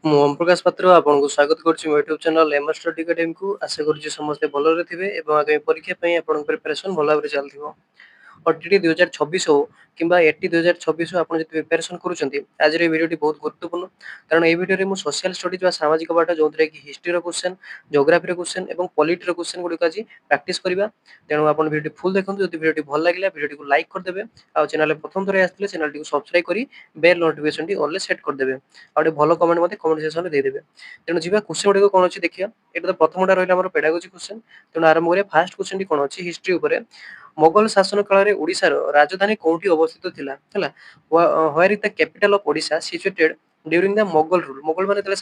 ମୁଁ ଓମ୍ ପ୍ରକାଶ ପାତ୍ର ଆପଣଙ୍କୁ ସ୍ୱାଗତ କରୁଛି ମୋ ୟୁଟ୍ୟୁବ୍ ଚ୍ୟାନେଲ୍ ଏମ୍ ଷ୍ଟଡି ଏକାଡେମୀକୁ। ଆଶା କରୁଛି ସମସ୍ତେ ଭଲରେ ଥିବେ ଏବଂ ଆଗାମୀ ପରୀକ୍ଷା ପାଇଁ ଆପଣଙ୍କ ପ୍ରିପାରେସନ୍ ଭଲ ଭାବରେ ଚାଲିଥିବ। ଓଟିଇଟି 2026 ହଉ କିମ୍ବା ଏଟି 2026 ଆପଣ ଯଦି ପ୍ରିପାରେସନ୍ କରୁଛନ୍ତି, ଆଜିର ଏହି ଭିଡ଼ିଓଟି ବହୁତ ଗୁରୁତ୍ୱପୂର୍ଣ୍ଣ। କାରଣ ଏହି ଭିଡ଼ିଓରେ ମୁଁ ସୋସିଆଲ ଷ୍ଟଡିଜ୍ ବା ସାମାଜିକ ପାଠ ଯେଉଁଥିରେ କି ହିଷ୍ଟ୍ରିର କ୍ୱେଶ୍ଚନ୍, ଜିଓଗ୍ରାଫିର କ୍ୱେଶ୍ଚନ୍ ଏବଂ ପଲିଟିର କ୍ୱେଶ୍ଚନ୍ ଗୁଡ଼ିକ ଆଜି ପ୍ରାକ୍ଟିସ୍ କରିବା। ତେଣୁ ଆପଣ ଭିଡ଼ିଓଟି ଫୁଲ୍ ଦେଖନ୍ତୁ। ଯଦି ଭିଡ଼ିଓଟି ଭଲ ଲାଗିଲା ଭିଡ଼ିଓଟିକୁ ଲାଇକ୍ କରିଦେବେ। ଆଉ ଚ୍ୟାନେଲରେ ପ୍ରଥମ ଥର ଆସିଥିଲେ ଚ୍ୟାନେଲଟିକୁ ସବସ୍କ୍ରାଇବ୍ କରି ବେଲ୍ ନୋଟିଫିକେସନଟି ଅଲରେ ସେଟ୍ କରିଦେବେ। ଆଉ ଗୋଟେ ଭଲ କମେଣ୍ଟ ମଧ୍ୟ କମେଣ୍ଟ ସେକ୍ସନରେ ଦେଇଦେବେ। ତେଣୁ ଯିବା କ୍ୱେଶ୍ଚନ୍ ଗୁଡ଼ିକ କ'ଣ ଅଛି ଦେଖିବା। ଏଇଟା ତ ପ୍ରଥମଟା ରହିଲା ଆମର ପେଡାଗୋଜି କ୍ୱେଶ୍ଚନ୍। ତେଣୁ ଆରମ୍ଭ କରିବା। ଫାର୍ଷ୍ଟ କ୍ୱେଶ୍ଚନଟି କ'ଣ ଅଛି ହିଷ୍ଟ୍ରି ଉପରେ। ମୋଗଲ ଶାସନ କାଳରେ ଓଡ଼ିଶାର ରାଜଧାନୀ କୋଉଠି ଅବସ୍ଥିତ ଥିଲା? ହେଲା, where is the capital of Odisha situated during the Mughal rule. Mughal ମାନେ ଯେତେବେଳେ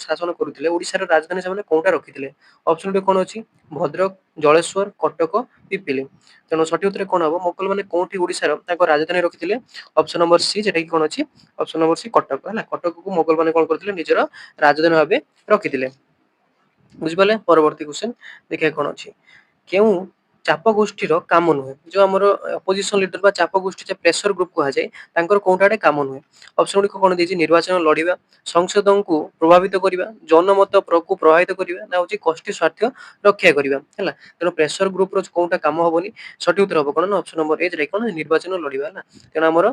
ଶାସନ କରୁଥିଲେ ଓଡ଼ିଶାର ରାଜଧାନୀ ସେମାନେ କୋଉଟା ରଖିଥିଲେ? ଅପସନ୍ ଗୁଡ଼ିକ କ'ଣ ଅଛି? ଭଦ୍ରକ, ଜଳେଶ୍ୱର, କଟକ, ପିପିଲି। ତେଣୁ ସଠିକ୍ ଉତ୍ତର କ'ଣ ହବ? ମୋଗଲ ମାନେ କୋଉଠି ଓଡ଼ିଶାର ତାଙ୍କ ରାଜଧାନୀ ରଖିଥିଲେ? ଅପସନ୍ ନମ୍ବର ସି, ଯେଟା କି କ'ଣ ଅଛି? Option number C Cuttack. ହେଲା, କଟକକୁ ମୋଗଲ ମାନେ କ'ଣ କରିଥିଲେ? ନିଜର ରାଜଧାନୀ ଭାବେ ରଖିଥିଲେ। ବୁଝିପାରିଲେ? ପରବର୍ତ୍ତୀ କ୍ୱେଶ୍ଚନ୍ ଦେଖିବା କ'ଣ ଅଛି। କେଉଁ ଚାପ ଗୋଷ୍ଠୀର କାମ ନୁହେଁ? ଯୋଉ ଆମର ଅପୋଜିସନ ଲିଡର ବା ଚାପ ଗୋଷ୍ଠୀ ଯେ ପ୍ରେସର ଗ୍ରୁପ କୁହାଯାଏ, ତାଙ୍କର କୋଉଟା ଗୋଟେ କାମ ନୁହେଁ। ଅପସନ ଗୁଡ଼ିକ କ'ଣ ଦେଇଛି? ନିର୍ବାଚନ ଲଢିବା, ସଂସଦଙ୍କୁ ପ୍ରଭାବିତ କରିବା, ଜନମତକୁ ପ୍ରଭାବିତ କରିବା, ନା ହଉଛି ଗୋଷ୍ଠୀ ସ୍ୱାର୍ଥ ରକ୍ଷା କରିବା। ହେଲା, ତେଣୁ ପ୍ରେସର ଗ୍ରୁପର କୋଉଟା କାମ ହବନି? ସଠିକ୍ ଉତ୍ତର ହବ କ'ଣ ନା ଅପସନ ନମ୍ବର ଏ, ଯେଟା କ'ଣ ନିର୍ବାଚନ ଲଢିବା। ହେଲା, ତେଣୁ ଆମର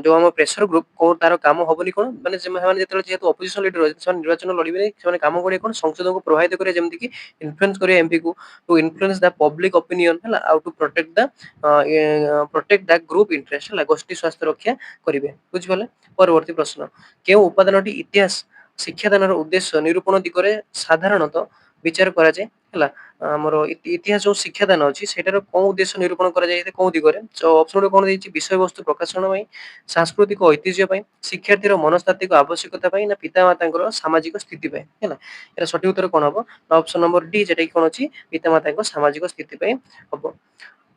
ଯୋଉ ଆମ ପ୍ରେସର ଗ୍ରୁପ କୋଉ ତାର କାମ ହବନି କ'ଣ? ମାନେ ସେମାନେ ଯେତେବେଳେ ଯେହେତୁ ଅପୋଜିସନ ଲିଡର ସେମାନେ ନିର୍ବାଚନ ଲଢିବେ, ସେମାନେ କାମ କରିବେ କ'ଣ? ସଂସଦକୁ ପ୍ରଭାବିତ କରିବା, ଯେମିତି କି ଇନଫ୍ଲୁଏନ୍ସ କରିବା ଏମପି କୁ, ଟୁ ଇନଫ୍ଲୁଏନ୍ସ ଦ ପବ୍ଲିକ ଓପିନିଅନ। ହେଲା, ଆଉ to protect the group interest. ହେଲା, ଗୋଷ୍ଠୀ ସ୍ୱାର୍ଥ ରକ୍ଷା କରିବେ। ବୁଝିପାରିଲେ? ପରବର୍ତ୍ତୀ ପ୍ରଶ୍ନ, କେଉଁ ଉପାଦାନଟି ଇତିହାସ ଶିକ୍ଷାଦାନର ଉଦ୍ଦେଶ୍ୟ ନିରୂପଣ ଦିଗରେ ସାଧାରଣତଃ ବିଚାର କରାଯାଏ? ହେଲା, ଆମର ଇତିହାସ ଯୋଉ ଶିକ୍ଷାଦାନ ଅଛି ସେଇଟାର କୋଉ ଉଦ୍ଦେଶ୍ୟ ନିରୂପଣ କରାଯାଇଥାଏ କୋଉ ଦିଗରେ? ଅପସନ ଗୁଡ଼ିକ କ'ଣ ଦେଇଛି? ବିଷୟବସ୍ତୁ ପ୍ରକାଶନ ପାଇଁ, ସାଂସ୍କୃତିକ ଐତିହ୍ୟ ପାଇଁ, ଶିକ୍ଷାର୍ଥୀର ମନସ୍ତାତ୍ତ୍ୱିକ ଆବଶ୍ୟକତା ପାଇଁ, ନା ପିତାମାତାଙ୍କର ସାମାଜିକ ସ୍ଥିତି ପାଇଁ? ହେଲା, ଏହାର ସଠିକ୍ ଉତ୍ତର କ'ଣ ହବ? ଅପସନ ନମ୍ବର ଡି, ଯେଟା କି କ'ଣ ଅଛି? ପିତାମାତାଙ୍କ ସାମାଜିକ ସ୍ଥିତି ପାଇଁ ହବ।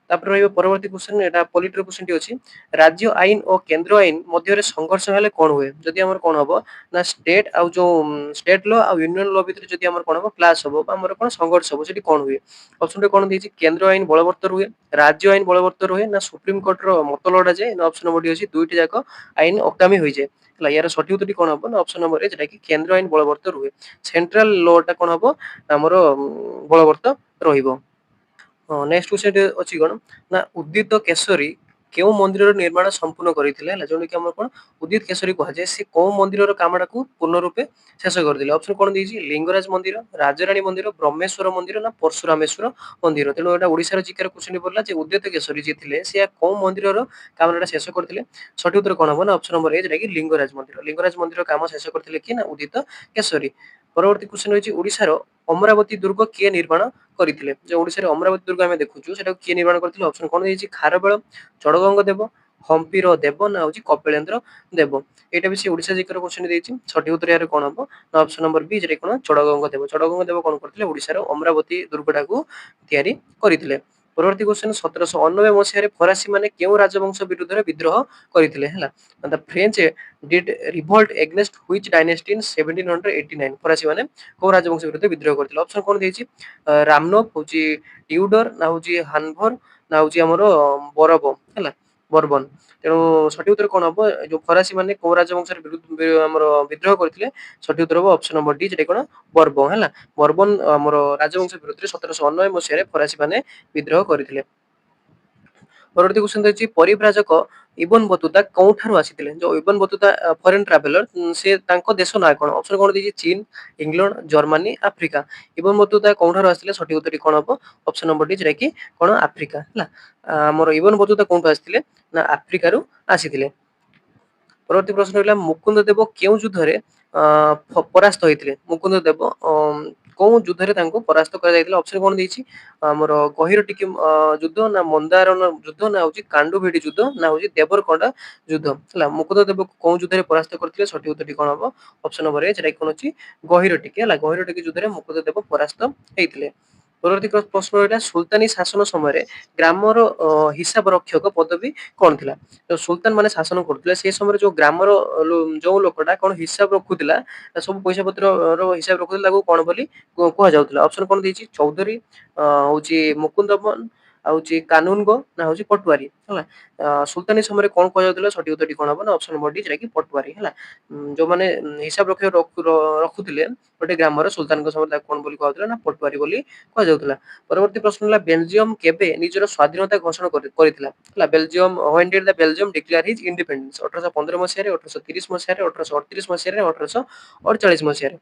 ତାପରେ ରହିବ ପରବର୍ତ୍ତୀ କ୍ୱେଶ୍ଚନ, ଏଟା ପଲିଟିର କ୍ୱେଶ୍ଚନଟି ଅଛି। ରାଜ୍ୟ ଆଇନ ଓ କେନ୍ଦ୍ର ଆଇନ ମଧ୍ୟରେ ସଂଘର୍ଷ ହେଲେ କ'ଣ ହୁଏ? ଯଦି ଆମର କ'ଣ ହବ ନା ଷ୍ଟେଟ ଆଉ ଯୋଉ ଷ୍ଟେଟ ଲ ଆଉ ୟୁନିୟନ ଲ ଭିତରେ ଯଦି ଆମର କ'ଣ ହବ କ୍ଲାସ ହବ ବା ଆମର କ'ଣ ସଂଘର୍ଷ ହବ, ସେଠି କ'ଣ ହୁଏ? ଅପସନ କ'ଣ ଦେଇଛି? କେନ୍ଦ୍ର ଆଇନ ବଳବତ୍ତର ହୁଏ, ରାଜ୍ୟ ଆଇନ ବଳବତ୍ତର ହୁଏ, ନା ସୁପ୍ରିମକୋର୍ଟର ମତ ଲୋଡାଯାଏ, ନା ଅପସନ ନମ୍ବର ଡି ଅଛି ଦୁଇଟି ଯାକ ଆଇନ ଅକାମୀ ହୋଇଯାଏ। ହେଲା, ୟାର ସଠିକ୍ ଉତ୍ତରଟି କ'ଣ ହବ? ନା ଅପସନ ନମ୍ବର ଏ, ଯେଟା କି କେନ୍ଦ୍ର ଆଇନ ବଳବତ୍ତର ହୁଏ। ସେଣ୍ଟ୍ରାଲ ଲ ଟା କ'ଣ ହବ? ଆମର ବଳବତ୍ତର ରହିବ। ନେକ୍ସଟ କ୍ୱେଶ୍ଚନ ଅଛି କ'ଣ ନା ଉଦିତ କେଶରୀ କେଉଁ ମନ୍ଦିରର ନିର୍ମାଣ ସମ୍ପୂର୍ଣ୍ଣ କରିଥିଲେ? ହେଲା, ଯୋଉଟାକି ଆମର କ'ଣ ଉଦିତ କେଶରୀ କୁହାଯାଏ, ସେ କୋଉ ମନ୍ଦିରର କାମଟାକୁ ପୂର୍ଣ୍ଣ ରୂପେ ଶେଷ କରିଥିଲେ? ଅପସନ କ'ଣ ଦେଇଛି? ଲିଙ୍ଗରାଜ ମନ୍ଦିର, ରାଜାରାଣୀ ମନ୍ଦିର, ବ୍ରହ୍ମେଶ୍ୱର ମନ୍ଦିର, ନା ପରଶୁରାମେଶ୍ୱର ମନ୍ଦିର। ତେଣୁ ଏଟା ଓଡ଼ିଶାର ଜିକେର କ୍ୱେଶ୍ଚନ ପଡିଲା ଯେ ଉଦିତ କେଶରୀ ଯିଏ ଥିଲେ ସେ କୋଉ ମନ୍ଦିରର କାମଟା ଶେଷ କରିଥିଲେ? ସଠିକ୍ ଉତ୍ତର କ'ଣ ହବ? ନା ଅପସନ ନମ୍ବର ଏ, ଯେଟା କି ଲିଙ୍ଗରାଜ ମନ୍ଦିର। ଲିଙ୍ଗରାଜ ମନ୍ଦିରର କାମ ଶେଷ କରିଥିଲେ କିଏ? ନା ଉଦିତ କେଶରୀ। ପରବର୍ତ୍ତୀ କ୍ୱେଶ୍ଚନ ହେଉଛି ଓଡ଼ିଶାର ଅମରାବତୀ ଦୁର୍ଗ କିଏ ନିର୍ମାଣ କରିଥିଲେ? ଯୋଉ ଓଡ଼ିଶାରେ ଅମରାବତୀ ଦୁର୍ଗ ଆମେ ଦେଖୁଛୁ ସେଟାକୁ କିଏ ନିର୍ମାଣ କରିଥିଲେ? ଅପସନ କ'ଣ ଦେଇଛି? ଖାରବେଳ, ଚଡଗଙ୍ଗ ଦେବ, ହମ୍ପିର ଦେବ, ନା ହଉଛି କପିଳେନ୍ଦ୍ର ଦେବ। ଏଇଟା ବି ସେ ଓଡ଼ିଶା ଜିକେର କ୍ୱେଶ୍ଚନ ଦେଇଛି। ସଠିକ୍ ଉତ୍ତର ଏହାର କ'ଣ ହବ? ନା ଅପସନ ନମ୍ବର ବି, ଯେଟା କ'ଣ ଚଡଗଙ୍ଗ ଦେବ। ଚଡଗଙ୍ଗ ଦେବ କ'ଣ କରିଥିଲେ? ଓଡ଼ିଶାର ଅମରାବତୀ ଦୁର୍ଗଟାକୁ ତିଆରି କରିଥିଲେ। ପରବର୍ତ୍ତୀ କ୍ୱେଶ୍ଚନ, 1799 ମସିହାରେ ଫରାସୀ ମାନେ କେଉଁ ରାଜବଂଶ ବିରୁଦ୍ଧରେ ବିଦ୍ରୋହ କରିଥିଲେ? ହେଲା, the French did revolt against which dynasty in 1789? ଫରାସୀ ମାନେ କୋଉ ରାଜବଂଶ ବିରୁଦ୍ଧରେ ବିଦ୍ରୋହ କରିଥିଲେ? ଅପସନ କ'ଣ ଦେଇଛି? ରାମନୋପ, ହଉଛି ଟ୍ୟୁଡର, ନା ହଉଛି ହାନଭର, ନା ହଉଛି ଆମର ବରବ। ହେଲା, ବରବନ। ତେଣୁ ସଠିକ୍ ଉତ୍ତର କ'ଣ ହବ? ଯୋଉ ଫରାସୀ ମାନେ କୋଉ ରାଜବଂଶରେ ଆମର ବିଦ୍ରୋହ କରିଥିଲେ? ସଠିକ୍ ଉତ୍ତର ହବ ଅପସନ ନମ୍ବର ଡି, ଯେଟା କ'ଣ ବରବ। ହେଲା, ବରବନ ଆମର ରାଜବଂଶ ବିରୁଦ୍ଧରେ 1799 ମସିହାରେ ଫରାସୀ ମାନେ ବିଦ୍ରୋହ କରିଥିଲେ। ପରବର୍ତ୍ତୀ କ୍ୱେଶ୍ଚନ ରହିଛି ପରିବ୍ରାଜକ ଇବନ ବତୁତା କୋଉଠାରୁ ଆସିଥିଲେ? ଯୋଉ ଇବନ ବତୁତା ଫରେନ ଟ୍ରାଭେଲର, ସେ ତାଙ୍କ ଦେଶ ନାଁ କ'ଣ? ଅପସନ କ'ଣ ଦେଇଛି? ଚୀନ, England, Germany, Africa. Ibn Battuta କୋଉଠାରୁ ଆସିଥିଲେ? ସଠିକ୍ ଉତ୍ତରଟି କ'ଣ ହବ? ଅପସନ ନମ୍ବର ଡି, ଯେଟା କି କ'ଣ ଆଫ୍ରିକା। ହେଲା, ଆମର ଇବନ ବତୁତା କୋଉଠୁ ଆସିଥିଲେ? ନା ଆଫ୍ରିକାରୁ ଆସିଥିଲେ। ପରବର୍ତ୍ତୀ ପ୍ରଶ୍ନ ରହିଲା ମୁକୁନ୍ଦ ଦେବ କେଉଁ ଯୁଦ୍ଧରେ ପରାସ୍ତ ହୋଇଥିଲେ? ମୁକୁନ୍ଦ ଦେବ କୋଉ ଯୁଦ୍ଧରେ ତାଙ୍କୁ ପରାସ୍ତ କରାଯାଇଥିଲା? ଅପସନ କ'ଣ ଦେଇଛି? ଆମର ଗହିର ଟିକି ଯୁଦ୍ଧ, ନା ମନ୍ଦାରଣ ଯୁଦ୍ଧ, ନା ହଉଛି କାଣ୍ଡୁଭେଡି ଯୁଦ୍ଧ, ନା ହଉଛି ଦେବରକୋଣ୍ଡା ଯୁଦ୍ଧ। ହେଲା, ମୁକୁନ୍ଦ ଦେବ କୋଉ ଯୁଦ୍ଧରେ ପରାସ୍ତ କରିଥିଲେ? ସଠିକ୍ ଉତ୍ତରଟି କ'ଣ ହବ? ଅପସନ ନମ୍ବର ଏ, ଯେଟା କ'ଣ ଅଛି ଗହିର ଟିକି। ହେଲା, ଗହିର ଟିକି ଯୁଦ୍ଧରେ ମୁକୁନ୍ଦ ଦେବ ପରାସ୍ତ ହେଇଥିଲେ। ପରବର୍ତ୍ତୀ ପ୍ରଶ୍ନ ରହିଲା ସୁଲତାନୀ ଶାସନ ସମୟରେ ଗ୍ରାମର ହିସାବ ରକ୍ଷକ ପଦବୀ କ'ଣ ଥିଲା? ସୁଲତାନ ମାନେ ଶାସନ କରୁଥିଲେ ସେ ସମୟରେ ଯୋଉ ଗ୍ରାମର ଯୋଉ ଲୋକଟା କ'ଣ ହିସାବ ରଖୁଥିଲା, ସବୁ ପଇସା ପତ୍ରର ହିସାବ ରଖୁଥିଲା, ତାକୁ କ'ଣ ବୋଲି କୁହାଯାଉଥିଲା? ଅପସନ କ'ଣ ଦେଇଛି? ଚୌଧୁରୀ, ହଉଛି ମୁକୁନ୍ଦମନ, ହଉଛି କାନୁନଗୋ ନା ହଉଛି ପଟୁଆରୀ ହେଲା। ସୁଲତାନି ସମୟରେ କଣ କୁହାଯାଉଥିଲା? ସଠିକ ଉତ୍ତରଟି କଣ ହବ ନା ଅପସନ ନମ୍ବର ଡି ଯୋଉଟା କି ପଟୁଆରୀ ହେଲା। ଯୋଉମାନେ ହିସାବ ରଖୁଥିଲେ ଗୋଟେ ଗ୍ରାମର ସୁଲତାନଙ୍କ ସମୟରେ ତାକୁ କଣ ବୋଲି କୁହାଯାଉଥିଲା ନା ପଟୁଆରୀ ବୋଲି କୁହାଯାଉଥିଲା। ପରବର୍ତ୍ତୀ ପ୍ରଶ୍ନ ହେଲା ବେଲଜିୟମ କେବେ ନିଜର ସ୍ୱାଧୀନତା ଘୋଷଣା କରିଥିଲା? ହେଲା Belgium when did the Belgium declare his independence? 1815 ମସିହାରେ, 1830 ମସିହାରେ, 1838 ମସିହାରେ, 1848 ମସିହାରେ।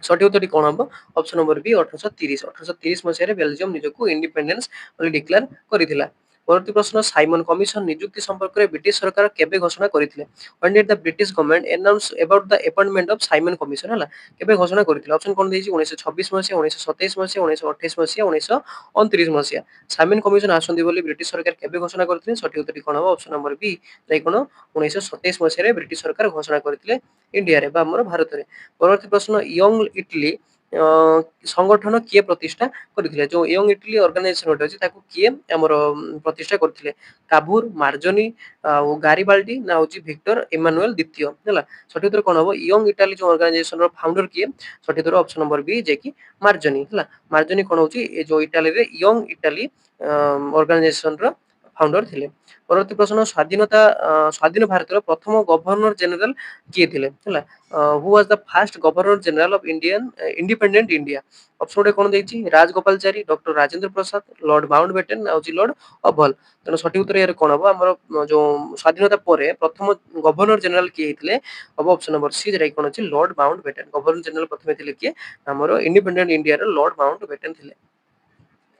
ସଠିକ ଉତ୍ତରଟି କଣ ହବ? ଅପସନ ନମ୍ବର ବି 1830। 1830 ମସିହାରେ ବେଲଜିୟମ ନିଜକୁ ଇଣ୍ଡିପେଣ୍ଡେନ୍ସ ବୋଲି ଡିକ୍ଲେୟାର କରିଥିଲା। ପରବର୍ତ୍ତୀ ପ୍ରଶ୍ନ ସାଇମନ କମିଶନ ନିଯୁକ୍ତି ସମ୍ପର୍କରେ ବ୍ରିଟିଶ ସରକାର କେବେ ଘୋଷଣା କରିଥିଲେ? when did the British government announce about the appointment of Simon Commission? ହେଲା କେବେ ଘୋଷଣା କରିଥିଲେ? ଅପସନ କଣ ଦେଇଛି? 1926 ମସିହା, 1927 ମସିହା, 1928 ମସିହା, 1929 ମସିହା। ସାଇମନ କମିଶନ ଆସନ୍ତି ବୋଲି ବ୍ରିଟିଶ ସରକାର କେବେ ଘୋଷଣା କରିଥିଲେ? ସଠିକ ଉତ୍ତରଟି କଣ ହବ? ଅପସନ ନମ୍ବର ବି ଯାଇ କଣ 1927 ମସିହାରେ ବ୍ରିଟିଶ ସରକାର ଘୋଷଣା କରିଥିଲେ ଇଣ୍ଡିଆରେ ବା ଆମର ଭାରତରେ। ପରବର୍ତ୍ତୀ ପ୍ରଶ୍ନ ୟଙ୍ଗ ଇଟଲି ସଂଗଠନ କିଏ ପ୍ରତିଷ୍ଠା କରିଥିଲେ? ଯୋଉ ୟଙ୍ଗ ଇଟଲି ଅର୍ଗାନାଇଜେସନ ଗୋଟେ ଅଛି ତାକୁ କିଏ ଆମର ପ୍ରତିଷ୍ଠା କରିଥିଲେ? କାଭୁର, ମାର୍ଜନି, ଆଉ ଗାରିବାଲ୍ଡି ନା ହଉଛି ଭିକ୍ଟର ଇମାନୁଏଲ ଦ୍ୱିତୀୟ ହେଲା। ସଠିକ ଉତ୍ତର କଣ ହବ? ୟଙ୍ଗ ଇଟାଲୀ ଯୋଉ ଅର୍ଗାନାଇଜେସନ ର ଫାଉଣ୍ଡର କିଏ? ସଠିକ ଉତ୍ତର ଅପସନ ନମ୍ବର ବି ଯେ କି ମାର୍ଜନି ହେଲା। ମାର୍ଜନି କଣ ହଉଛି ଏ ଯୋଉ ଇଟାଲୀରେ ୟଙ୍ଗ ଇଟାଲୀ ଅର୍ଗାନାଇଜେସନ ର ଫାଉଣ୍ଡର ଥିଲେ। ପରବର୍ତ୍ତୀ ପ୍ରଶ୍ନ ସ୍ୱାଧୀନ ଭାରତର ପ୍ରଥମ ଗଭର୍ଣ୍ଣର ଜେନେରାଲ କିଏ ଥିଲେ? ହେଲା who was the first governor general of independent India? Option ଗୋଟେ କଣ ଦେଇଛି? Rajagopalachari, doctor Rajendra Prasad, lord Mountbatten ନା ହଉଛି ଲର୍ଡ ଅଭଲ। ତେଣୁ ସଠିକ ଉତ୍ତର ଏହାର କଣ ହବ? ଆମର ଯୋଉ ସ୍ୱାଧୀନତା ପରେ ପ୍ରଥମ ଗଭର୍ଣ୍ଣର ଜେନେରାଲ କିଏ ହେଇଥିଲେ? ହବ ଅପସନ ନମ୍ବର ସି ଯେଟା କଣ ଅଛି? Lord Mountbatten. Governor general ପ୍ରଥମେ ଥିଲେ କିଏ? ଆମର ଇଣ୍ଡିପେଣ୍ଡେଣ୍ଟ ଇଣ୍ଡିଆର ଲର୍ଡ ମାଉଣ୍ଟ ବେଟେନ ଥିଲେ।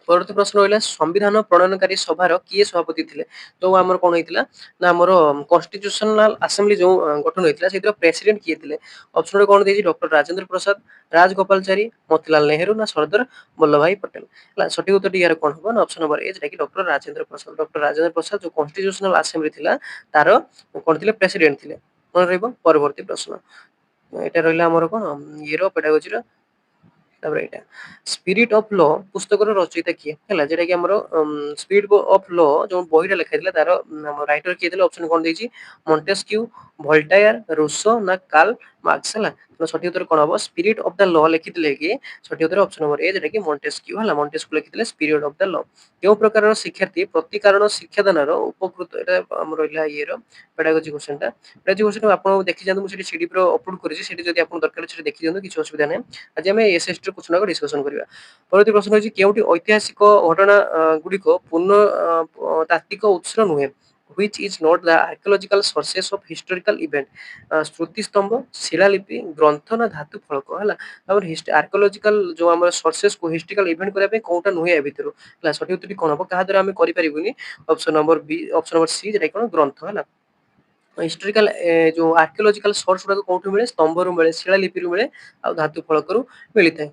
ପରବର୍ତ୍ତୀ ପ୍ରଶ୍ନ ରହିଲା ସମ୍ବିଧାନ ପ୍ରଣୟନକାରୀ ସଭାର କିଏ ସଭାପତି ଥିଲେ? ଯୋଉ ଆମର କଣ ହେଇଥିଲା ନା ଆମର କନଷ୍ଟିଟ୍ୟୁସନାଲ ଆସେମ୍ବଲି ଯୋଉ ଗଠନ ହେଇଥିଲା ସେଇଥିର ପ୍ରେସିଡେଣ୍ଟ କିଏ ଥିଲେ? ଅପସନ ରେ କଣ ଦେଇଛି? ଡକ୍ଟର ରାଜେନ୍ଦ୍ର ପ୍ରସାଦ, ରାଜଗୋପାଳଚାରୀ, ମୋତିଲାଲ ନେହେରୁ ନା ସରଦାର ବଲ୍ଲଭଭାଇ ପଟେଲ। ହେଲା ସଠିକ ଉତ୍ତରଟି ଏହାର କଣ ହବ? ନା ଅପସନ ନମ୍ବର ଏ ଯେଟା କି ଡକ୍ଟର ରାଜେନ୍ଦ୍ର ପ୍ରସାଦ। ଡକ୍ଟର ରାଜେନ୍ଦ୍ର ପ୍ରସାଦ ଯୋଉ କନଷ୍ଟିଟ୍ୟୁସନାଲ ଆସେମ୍ବଲି ଥିଲା ତାର କଣ ଥିଲେ? ପ୍ରେସିଡେଣ୍ଟ ଥିଲେ। ମନେ ରହିବ। ପରବର୍ତ୍ତୀ ପ୍ରଶ୍ନ ଏଇଟା ରହିଲା ଆମର କଣ ଇଏର ପେଡାଗୋଜିର। ତାପରେ ଏଇଟା ସ୍ପିରିଟ ଅଫ ଲ ପୁସ୍ତକର ରଚୟିତା କିଏ? ହେଲା ଯେଟା କି ଆମର ସ୍ପିରିଟ ଅଫ ଲ ଯୋଉ ବହିଟା ଲେଖା ହେଇଥିଲା ତାର ରାଇଟର କିଏ ଥିଲେ? ଅପସନ କଣ ଦେଇଛି? ମଣ୍ଟେସ୍କ୍ୟୁ, ଭଲ୍ଟାୟାର, ରୁସୋ ନା କାର୍ଲ ମାର୍କ୍ସ। ହେଲା ସଠିକ ଉତ୍ତର କଣ ହବ? ସ୍ପିରିଟ ଅଫ ଦ ଲ ଲେଖିଥିଲେ କି? ସଠିକ ଉତ୍ତର ଅପସନ ନମ୍ବର ଏ ଯେଟା କି ମଣ୍ଟେସ୍କ୍ୟୁ ହେଲା। ମଣ୍ଟେସ୍କ୍ୟୁ ଲେଖିଥିଲେ ସ୍ପିରିଟ ଅଫ ଦ ଲ। କେଉଁ ପ୍ରକାରର ଶିକ୍ଷାର୍ଥୀ ପ୍ରତିକାରଣ ଶିକ୍ଷାଦାନର ଉପକୃତ? ଏଟା ଆମର ରହିଲା ଇଏର ପେଡାଗୋଜି କ୍ୱେଶ୍ଚନଟା। ପେଡାଗୋଜି କ୍ୱେଶ୍ଚନ ଆପଣ ଦେଖିଯାଆନ୍ତୁ, ମୁଁ ସେଠି ସିଡି ପ୍ରୋ ଅପଲୋଡ କରିଛି, ସେଠି ଯଦି ଆପଣ ଦରକାର ସେଠି ଦେଖିଦିଅନ୍ତୁ, କିଛି ଅସୁବିଧା ନାହିଁ। ଆଜି ଆମେ ଏସଏସଟି ର କ୍ୱେଶ୍ଚନ ଡିସ୍କସନ କରିବା। ପରବର୍ତ୍ତୀ ପ୍ରଶ୍ନ ହେଉଛି କେଉଁଠି ଐତିହାସିକ ଘଟଣା ଗୁଡିକ ତାତ୍ତ୍ୱିକ ଉତ୍ସ ନୁହେଁ? which is not the archaeological sources of historical event? ଶ୍ରୁତି ସ୍ତମ୍ଭ, ଶିଳାଲିପି, ଗ୍ରନ୍ଥ ନା ଧାତୁ ଫଳକ? ହେଲା ଆମର ଆର୍କିଓଲୋଜିକାଲ ଯୋଉ ଆମର ସୋର୍ସେସ କୁ ହିଷ୍ଟ୍ରିକାଲ ଇଭେଣ୍ଟ କରିବା ପାଇଁ କୋଉଟା ନୁହେଁ ଏ ଭିତରୁ? ହେଲା ସଠିକ ଉତ୍ତରଟି କଣ ହବ? କାହା ଦ୍ୱାରା ଆମେ କରିପାରିବୁନି? ଅପସନ ନମ୍ବର ବି, ଅପସନ ନମ୍ବର ସି ଯେଟା କଣ ଗ୍ରନ୍ଥ ହେଲା। ହିଷ୍ଟ୍ରିକାଲ ଯୋଉ ଆର୍କିଓଲୋଜିକାଲ ସୋର୍ସ ଗୁଡାକ କୋଉଠୁ ମିଳେ? ସ୍ତମ୍ଭରୁ ମିଳେ, ଶିଳାଲିପିରୁ ମିଳେ, ଆଉ ଧାତୁ ଫଳକରୁ ମିଳିଥାଏ।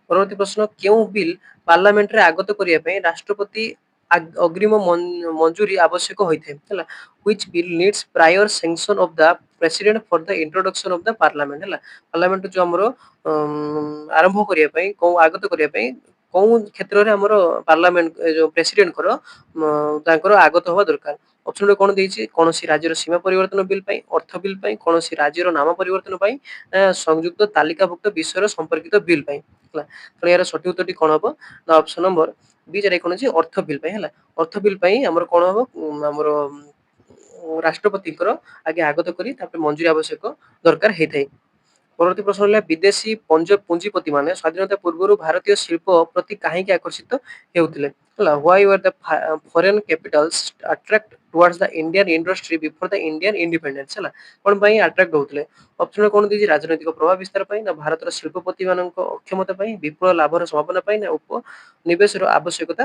ପରବର୍ତ୍ତୀ ପ୍ରଶ୍ନ କେଉଁ ବିଲ୍ ପାର୍ଲାମେଣ୍ଟରେ ଆଗତ କରିବା ପାଇଁ ରାଷ୍ଟ୍ରପତି ଅଗ୍ରିମ ମଞ୍ଜୁରୀ ଆବଶ୍ୟକ ହୋଇଥାଏ? ହେଲା which bill needs prior sanction of the president for the introduction of the parliament? ହେଲା ପାର୍ଲାମେଣ୍ଟ ଯୋଉ ଆମର ଆରମ୍ଭ କରିବା ପାଇଁ ଆଗତ କରିବା ପାଇଁ କୋଉ କ୍ଷେତ୍ରରେ ଆମର ପାର୍ଲାମେଣ୍ଟ ଯୋଉ ପ୍ରେସିଡେଣ୍ଟଙ୍କର ତାଙ୍କର ଆଗତ ହବା ଦରକାର? ଅପସନରେ କଣ ଦେଇଛି? କୌଣସି ରାଜ୍ୟର ସୀମା ପରିବର୍ତ୍ତନ ବିଲ୍ ପାଇଁ, ଅର୍ଥ ବିଲ୍ ପାଇଁ, କୌଣସି ରାଜ୍ୟର ନାମ ପରିବର୍ତ୍ତନ ପାଇଁ, ସଂଯୁକ୍ତ ତାଲିକାଭୁକ୍ତ ବିଷୟର ସମ୍ପର୍କିତ ବିଲ୍ ପାଇଁ? ହେଲା ତେଣୁ ଏହାର ସଠିକ ଉତ୍ତରଟି କଣ ହବ? ନା ଅପସନ ନମ୍ବର ବି ଯେଟା କଣ ଅଛି? ଅର୍ଥ ବିଲ୍ ପାଇଁ। ହେଲା ଅର୍ଥ ବିଲ୍ ପାଇଁ ଆମର କଣ ହବ? ଆମର ରାଷ୍ଟ୍ରପତିଙ୍କର ଆଗେ ଆଗତ କରି ତାପରେ ମଞ୍ଜୁରୀ ଆବଶ୍ୟକ ଦରକାର ହେଇଥାଏ। ପରବର୍ତ୍ତୀ ପ୍ରଶ୍ନ ହେଲା ବିଦେଶୀ ପୁଞ୍ଜିପତି ମାନେ ସ୍ୱାଧୀନତା ପୂର୍ବରୁ ଭାରତୀୟ ଶିଳ୍ପ ପ୍ରତି କାହିଁକି ଆକର୍ଷିତ ହେଉଥିଲେ? ହେଲା why were the foreign capitals attract towards the Indian industry before the Indian independence? ହେଲା କଣ ପାଇଁ ଆଟ୍ରାକ୍ଟ ହଉଥିଲେ? ଅପସନ କଣ ଦେଇଛି? ରାଜନୈତିକ ପ୍ରଭାବ ବିସ୍ତାର ପାଇଁ, ନା ଭାରତର ଶିଳ୍ପପତି ମାନଙ୍କ ଅକ୍ଷମତା ପାଇଁ, ବିପୁଳ ଲାଭର ସମ୍ଭାବନା ପାଇଁ, ନା ଉପନିବେଶର ଆବଶ୍ୟକତା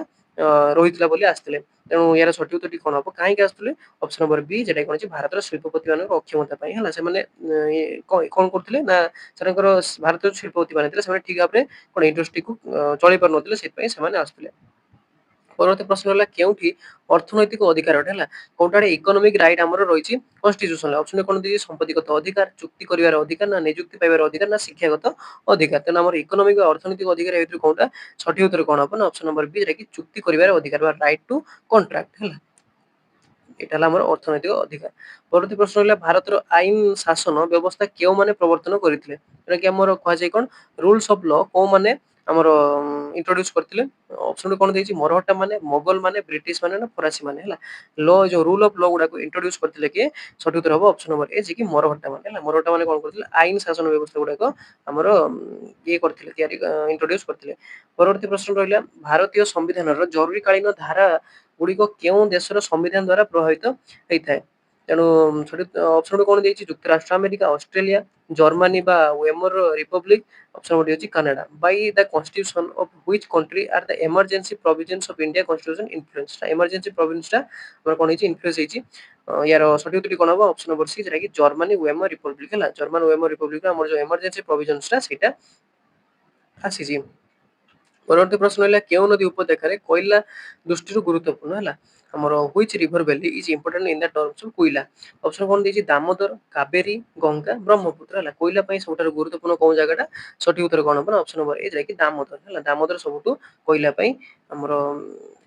ରହିଥିଲା ବୋଲି ଆସିଥିଲେ? ତେଣୁ ଏହାର ସଠିକ ଉତ୍ତରଟି କଣ ହବ? କାହିଁକି ଆସୁଥିଲେ? ଅପସନ ନମ୍ବର ବି ଯେଟା କଣ ଅଛି? ଭାରତର ଶିଳ୍ପପତି ମାନଙ୍କ ଅକ୍ଷମତା ପାଇଁ। ହେଲା ସେମାନେ କଣ କରୁଥିଲେ ନା ସେମାନଙ୍କର ଭାରତୀୟ ଶିଳ୍ପପତି ମାନେ ଥିଲେ ସେମାନେ ଠିକ ଭାବରେ କଣ ଇଣ୍ଡଷ୍ଟ୍ରିକୁ ଚଳେଇ ପାରୁନଥିଲେ, ସେଥିପାଇଁ ସେମାନେ ଆସୁଥିଲେ। ପରବର୍ତ୍ତୀ ପ୍ରଶ୍ନ ହେଲା କେଉଁଠି ଅର୍ଥନୈତିକ ଅଧିକାର ହେଲା କୋଉଟାରେ ଇକୋନୋମିକ ରାଇଟ ଆମର ରହିଛି କନଷ୍ଟିଟ୍ୟୁସନରେ? ଅପସନ କଣ ଦେଇଛି? ସମ୍ପତ୍ତିଗତ ଅଧିକାର, ଚୁକ୍ତି କରିବାର ଅଧିକାର, ନା ନିଯୁକ୍ତି ପାଇବାର ଅଧିକାର, ନା ଶିକ୍ଷାଗତ ଅଧିକାର? ତେଣୁ ଆମର ଇକୋନୋମିକ ଅର୍ଥନୈତିକ ଅଧିକାର ଭିତରୁ କୋଉଟା? ସଠିକ ଉତ୍ତର କଣ ହବ? ନା ଅପସନ ନମ୍ବର ବି ଯେଟା କି ଚୁକ୍ତି କରିବାର ଅଧିକାର ବା ରାଇଟ ଟୁ କଣ୍ଟ୍ରାକ୍ଟ। ହେଲା ଏଟା ହେଲା ଆମର ଅର୍ଥନୈତିକ ଅଧିକାର। ପରବର୍ତ୍ତୀ ପ୍ରଶ୍ନ ହେଲା ଭାରତର ଆଇନ ଶାସନ ବ୍ୟବସ୍ଥା କେଉଁମାନେ ପ୍ରବର୍ତ୍ତନ କରିଥିଲେ? ଯୋଉଟା କି ଆମର କୁହାଯାଏ କଣ ରୁଲ୍ସ ଅଫ ଲ କୋଉମାନେ ଆମର ଇଣ୍ଟ୍ରୋଡ୍ୟୁସ କରିଥିଲେ। ଅପସନ୍ କଣ ଦେଇଛି ମରହଟ୍ଟା ମାନେ ମୋଗଲ ମାନେ ବ୍ରିଟିଶ ମାନେ ନା ଫରାସୀ ମାନେ ହେଲା ଯୋଉ ରୁଲ ଅଫ ଲ ଗୁଡାକୁ ଇଣ୍ଟ୍ରୋଡ୍ୟୁସ କରିଥିଲେ କିଏ ସଠିକ ଉତ୍ତର ହବ ଅପସନ ନମ୍ବର ଏ ଯେ କି ମରହଟ୍ଟା ମାନେ ହେଲା ମରହଟ୍ଟା ମାନେ କଣ କରିଥିଲେ ଆଇନ ଶାସନ ବ୍ୟବସ୍ଥା ଗୁଡାକ ଆମର ଇଏ କରିଥିଲେ ତିଆରି ଇଣ୍ଟ୍ରୋଡ୍ୟୁସ କରିଥିଲେ। ପରବର୍ତ୍ତୀ ପ୍ରଶ୍ନ ରହିଲା ଭାରତୀୟ ସମ୍ବିଧାନର ଜରୁରୀକାଳୀନ ଧାରା ଗୁଡିକ କେଉଁ ଦେଶର ସମ୍ବିଧାନ ଦ୍ଵାରା ପ୍ରଭାବିତ ହେଇଥାଏ? ତେଣୁ ଅପସନ କଣ ଦେଇଛି ଯୁକ୍ତରାଷ୍ଟ୍ର ଆମେରିକା ଅଷ୍ଟ୍ରେଲିଆ ଜର୍ମାନୀ ବା ୱେମର ରିପବ୍ଲିକ ଅପସନ ଗୋଟେ ଅଛି Canada by the constitution of which country are the emergency provisions of India constitution influence emergency provisions ଟା ଆମର କଣ ହେଇଛି ଇନଫ୍ଲୁଏନ୍ସ ହେଇଛି ୟାର ସଠିକ ଉତ୍ତର କଣ ହବ ଅପସନ ନମ୍ବର ସି ଯେଟା କି ଜର୍ମାନୀ ୱେମର ରିପବ୍ଲିକ ହେଲା ଜର୍ମାନ ୱେମର ରିପବ୍ଲିକ ଆମର ଯୋଉ ଏମର୍ଜେନ୍ସି ପ୍ରୋଭିଜନସ ଟା ସେଇଟା ଆସିଛି। ପରବର୍ତ୍ତୀ ପ୍ରଶ୍ନ ହେଲା କେଉଁ ନଦୀ ଉପତ୍ୟକାରେ କୋଇଲା ଦୃଷ୍ଟିରୁ ଗୁରୁତ୍ୱପୂର୍ଣ୍ଣ ହେଲା ଆମର which river valley is important in the terms of କୋଇଲା ଅପସନ କଣ ଦେଇଛି ଦାମୋଦର କାବେରୀ ଗଙ୍ଗା ବ୍ରହ୍ମପୁତ୍ର ହେଲା କୋଇଲା ପାଇଁ ସବୁଠାରୁ ଗୁରୁତ୍ୱପୂର୍ଣ୍ଣ କୋଉ ଜାଗାଟା ସଠିକ ଉତ୍ତର କଣ ହବ ନା ଅପସନ ନମ୍ବର ଏ ଯାଇକି ଦାମୋଦର ହେଲା ଦାମୋଦର ସବୁଠୁ କୋଇଲା ପାଇଁ ଆମର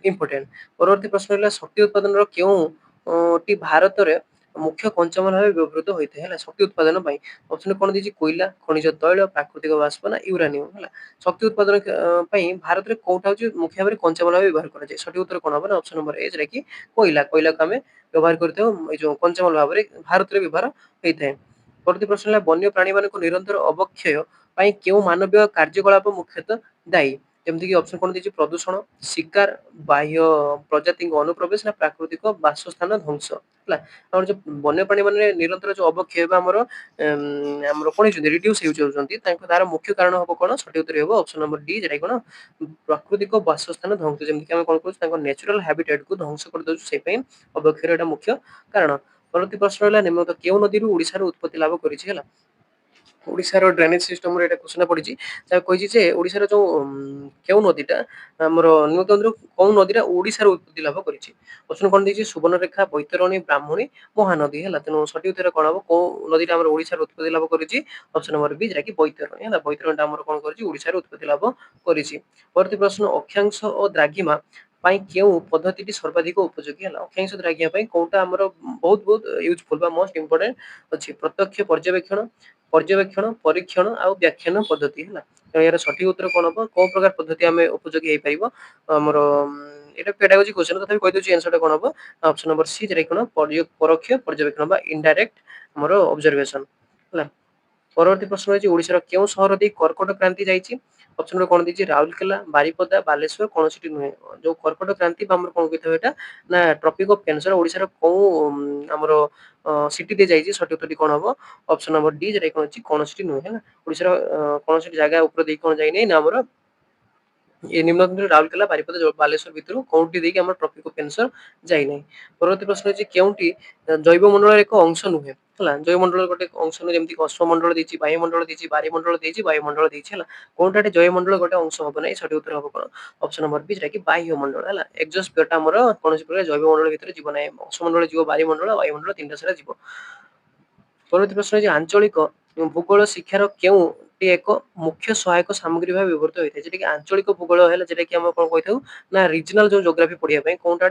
ଇମ୍ପୋର୍ଟାଣ୍ଟ। ପରବର୍ତ୍ତୀ ପ୍ରଶ୍ନ ହେଲା ଶକ୍ତି ଉତ୍ପାଦନର କେଉଁଟି ଭାରତରେ ମୁଖ୍ୟ କଞ୍ଚାମାଲ ଭାବେ ବ୍ୟବହୃତ ହୋଇଥାଏ ହେଲା ଶକ୍ତି ଉତ୍ପାଦନ ପାଇଁ ଅପସନ କଣ ଦେଇଛି କୋଇଲା ଖଣିଜ ତୈଳ ପ୍ରାକୃତିକ ବାଷ୍ପ ନା ୟୁରାନିୟମ ହେଲା ଶକ୍ତି ଉତ୍ପାଦନ ପାଇଁ ଭାରତରେ କୋଉଟା ହଉଛି ମୁଖ୍ୟ ଭାବରେ କଞ୍ଚାମାଲ ଭାବେ ବ୍ୟବହାର କରାଯାଏ ସଠିକ ଉତ୍ତର କଣ ହବ ନା ଅପସନ ନମ୍ବର ଏ ଯେଟା କି କୋଇଲାକୁ ଆମେ ବ୍ୟବହାର କରିଥାଉ ଏଇ ଯୋଉ କଞ୍ଚାମାଲ ଭାବରେ ଭାରତରେ ବ୍ୟବହାର ହେଇଥାଏ। ପରବର୍ତ୍ତୀ ପ୍ରଶ୍ନ ହେଲା ବନ୍ୟ ପ୍ରାଣୀ ମାନଙ୍କୁ ନିରନ୍ତର ଅବକ୍ଷୟ ପାଇଁ କେଉଁ ମାନବୀୟ କାର୍ଯ୍ୟକଳାପ ମୁଖ୍ୟତଃ ଦାୟୀ ଯେମିତିକି ଅପସନ କଣ ଦେଇଛି ପ୍ରଦୂଷଣ ଶିକାର ବାହ୍ୟ ପ୍ରଜାତିଙ୍କ ଅନୁପ୍ରବେଶ ନା ପ୍ରାକୃତିକ ବାସସ୍ଥାନ ଧ୍ୱଂସ ହେଲା ଆମର ଯୋଉ ବନ୍ୟପ୍ରାଣୀ ମାନେ ନିରନ୍ତର ଯୋଉ ଅବକ୍ଷୟ ବା ଆମର କଣ ହେଇଛନ୍ତି ରିଡ୍ୟୁସ ହେଇଯାଉଛନ୍ତି ତାର ମୁଖ୍ୟ କାରଣ ହବ କଣ ସଠିକ ଉତ୍ତର ହବ ଅପସନ ନମ୍ବର ଡି ଯେଟା କଣ ପ୍ରାକୃତିକ ବାସସ୍ଥାନ ଧ୍ୱଂସ ଯେମିତିକି ଆମେ କଣ କରୁଛୁ ତାଙ୍କ ନ୍ୟାଚୁରାଲ ହାବିଟେଟକୁ ଧ୍ୱଂସ କରିଦଉଛୁ ସେଇ ପାଇଁ ଅବକ୍ଷୟର ଏଟା ମୁଖ୍ୟ କାରଣ। ପରବର୍ତ୍ତୀ ପ୍ରଶ୍ନ ହେଲା ନିମ୍ନତ କେଉଁ ନଦୀରୁ ଓଡିଶାର ଉତ୍ପତ୍ତି ଲାଭ କରିଛି ହେଲା ଓଡିଶାର ଡ୍ରେନେଜ ସିଷ୍ଟମରେ ଏଇଟା କୋଶ୍ଚିନ୍ ପଡିଛି ତାକୁ କହିଛି ଯେ ଓଡିଶାର ଯୋଉ କେଉଁ ନଦୀଟା ଆମର ନିମ୍ନତରୁ କୋଉ ନଦୀଟା ଓଡିଶାର ଉତ୍ପତ୍ତି ଲାଭ କରିଛି ଅପସନ କଣ ଦେଇଛି ସୁବର୍ଣ୍ଣରେଖା ବୈତରଣୀ ବ୍ରାହ୍ମଣୀ ମହାନଦୀ ହେଲା ତେଣୁ ସଠିକ ଉତ୍ତର କଣ ହବ କୋଉ ନଦୀଟା ଆମର ଓଡିଶାର ଉତ୍ପତ୍ତି ଲାଭ କରିଛି ଅପସନ ନମ୍ବର ବି ଯାହାକି ବୈତରଣୀ ହେଲା ବୈତରଣୀ ଟା ଆମର କଣ କରିଛି ଓଡିଶାର ଉତ୍ପତ୍ତି ଲାଭ କରିଛି। ପରବର୍ତ୍ତୀ ପ୍ରଶ୍ନ ଅକ୍ଷାଂଶ ଓ ଦ୍ରାଘିମା ପାଇଁ କେଉଁ ପଦ୍ଧତିଟି ସର୍ବାଧିକ ଉପଯୋଗୀ ହେଲା ଅକ୍ଷାଂଶ ଦ୍ରାଘିମା ପାଇଁ କୋଉଟା ଆମର ବହୁତ ୟୁଜଫୁଲ ବା ମୋଷ୍ଟ ଇମ୍ପୋର୍ଟାଣ୍ଟ ଅଛି ପ୍ରତ୍ୟକ୍ଷ ପର୍ଯ୍ୟବେକ୍ଷଣ ପରୀକ୍ଷଣ ଆଉ ବ୍ୟାଖ୍ୟାନ ପଦ୍ଧତି ହେଲା ତେଣୁ ଏହାର ସଠିକ ଉତ୍ତର କଣ ହବ କୋଉ ପ୍ରକାର ପଦ୍ଧତି ଆମେ ଉପଯୋଗୀ ହେଇପାରିବ ଆମର ଏଇଟା ପେଡାଗୋଜି କ୍ୱେଶ୍ଚନ ତଥାପି କହିଦଉଛି ଆନ୍ସର ଟା କଣ ହବ ଅପସନ ନମ୍ବର ସି ଯେଟା କଣ ପରୋକ୍ଷ ପର୍ଯ୍ୟବେକ୍ଷଣ ବା ଇନଡାଇରେକ୍ଟ ଆମର ଅବଜରଭେସନ ହେଲା। ପରବର୍ତ୍ତୀ ପ୍ରଶ୍ନ ହେଉଛି ଓଡିଶାର କେଉଁ ସହର ଦେଇ କର୍କଟ କ୍ରାନ୍ତି ଯାଇଛି ଅପସନ କଣ ଦେଇଛି ରାଉରକେଲା ବାରିପଦା ବାଲେଶ୍ୱର କୌଣସିଟି ନୁହେଁ ଯୋଉ କର୍କଟ କ୍ରାନ୍ତି ବା ଆମର କଣ କହିଥାଉ ଏଇଟା ନା ଟ୍ରପିକ ଅଫ କ୍ୟାନ୍ସର ଓଡିଶାର କୋଉ ଆମର ସିଟି ଦେଇ ଯାଇଛି ସଠିକ ଉତ୍ତରଟି କଣ ହବ ଅପସନ ନମ୍ବର ଡି ଯେଟା କଣ ଅଛି କୌଣସିଟି ନୁହେଁ ହେଲା ଓଡିଶାର କୌଣସି ଜାଗା ଉପରେ ଦେଇକି କଣ ଯାଇନି ନା ଆମର ଏ ନିମ୍ନ ରାଉରକେଲା ବାରିପଦା ବାଲେଶ୍ୱର ଭିତରୁ କୋଉଠି ଦେଇକି ଆମର ଟ୍ରପିକ ଅଫ କ୍ୟାନ୍ସର ଯାଇନାହିଁ। ପରବର୍ତ୍ତୀ ପ୍ରଶ୍ନ ହେଉଛି କେଉଁଠି ଜୈବ ମଣ୍ଡଳର ଏକ ଅଂଶ ନୁହେଁ ହେଲା ଜୈବମଣ୍ଡଳର ଗୋଟେ ଅଂଶ ନୁହେଁ ଯେମିତି ଅଶ୍ମମଣ୍ଡଳ ଦେଇଛି ବାୟୁମଣ୍ଡଳ ଦେଇଛି ବାରିମଣ୍ଡଳ ଦେଇଛି ବାୟୁମଣ୍ଡଳ ଦେଇଛି ହେଲା କୋଉଟା ଜୈବମଣ୍ଡଳ ଗୋଟେ ଅଂଶ ହବ ନାହିଁ ସଠିକ ଉତ୍ତର ହବ କଣ ଅପସନ ନମ୍ବର ବି ଯେଟା କି ବାହ୍ୟମଣ୍ଡଳ ହେଲା ଏକ୍ସୋସ୍ଫିୟର ଟା ଆମର କୌଣସି ପ୍ରକାର ଜୈବମଣ୍ଡଳ ଭିତରେ ଯିବ ନାହିଁ ଅଶ୍ମମଣ୍ଡଳ ଯିବ ବାରିମଣ୍ଡଳ ବାୟୁମଣ୍ଡଳ ତିନିଟା ସାରା ଯିବ। ପରବର୍ତ୍ତୀ ପ୍ରଶ୍ନ ହେଉଛି ଆଞ୍ଚଳିକ ଭୂଗୋଳ ଶିକ୍ଷାର କେଉଁଟି ଏକ ମୁଖ୍ୟ ସହାୟକ ସାମଗ୍ରୀ ଭାବେ ବ୍ୟବହୃତ ହୋଇଥାଏ ଯେଟା କି ଆଞ୍ଚଳିକ ଭୂଗୋଳ ହେଲା ଯେଟା କି ଆମେ କଣ କହିଥାଉ ନା ରିଜନାଲ ଯୋଉ ଜୋଗ୍ରାଫି ପଢିବା ପାଇଁ କୋଉଟା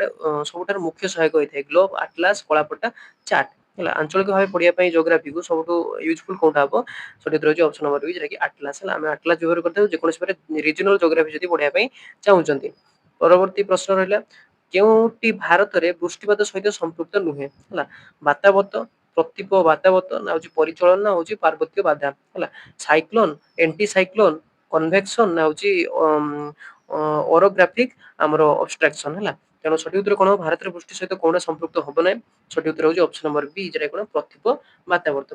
ସବୁଠାରୁ ମୁଖ୍ୟ ସହାୟକ ହୋଇଥାଏ ଗ୍ଲୋବ ଆଟଲାସ କଳାପଟା ଚାର୍ଟ ହେଲା ଆଞ୍ଚଳିକ ଭାବେ ପଢିବା ପାଇଁ ଜୋଗ୍ରାଫିକୁ ସବୁଠୁ ୟୁଜଫୁଲ କୋଉଟା ହବ ସଠିକ ଉତ୍ତର ହେଉଛି ଅପସନ ନମ୍ବର ବି ଯେଟା କି ଆଟଲାସ ହେଲା ଆମେ ଆଟଲାସ ବ୍ୟବହାର କରିଥାଉ ଯେକୌଣସି ରିଜନାଲ ଜୋଗ୍ରାଫି ଯଦି ପଢିବା ପାଇଁ ଚାହୁଁଛନ୍ତି। ପରବର୍ତ୍ତୀ ପ୍ରଶ୍ନ ରହିଲା କେଉଁଟି ଭାରତରେ ବୃଷ୍ଟିପାତ ସହିତ ସମ୍ପୃକ୍ତ ନୁହେଁ ହେଲା ବାତାବତ ପ୍ରତୀପ ବାତାବତ ନା ହଉଛି ପରିଚଳନ ନା ହଉଛି ପାର୍ବତ୍ୟ ବାଧା ହେଲା ସାଇକ୍ଲୋନ ଏଣ୍ଟି ସାଇକ୍ଲୋନ କନଭେକ୍ସନ ନା ହଉଛି ଓରୋଗ୍ରାଫିକ ଆମର ଅବଷ୍ଟ୍ରାକ୍ସନ ହେଲା ତେଣୁ ସଠିକ ଉତ୍ତର କଣ ଭାରତରେ ବୃଷ୍ଟି ସହିତ କୌଣସି ସମ୍ପୃକ୍ତ ହବ ନାହିଁ ସଠିକ ଉତ୍ତର ହେଉଛି ଅପସନ ନମ୍ବର ବି ଯେଟା କଣ ପ୍ରତୀପ ବାତାବର୍ତ୍ତ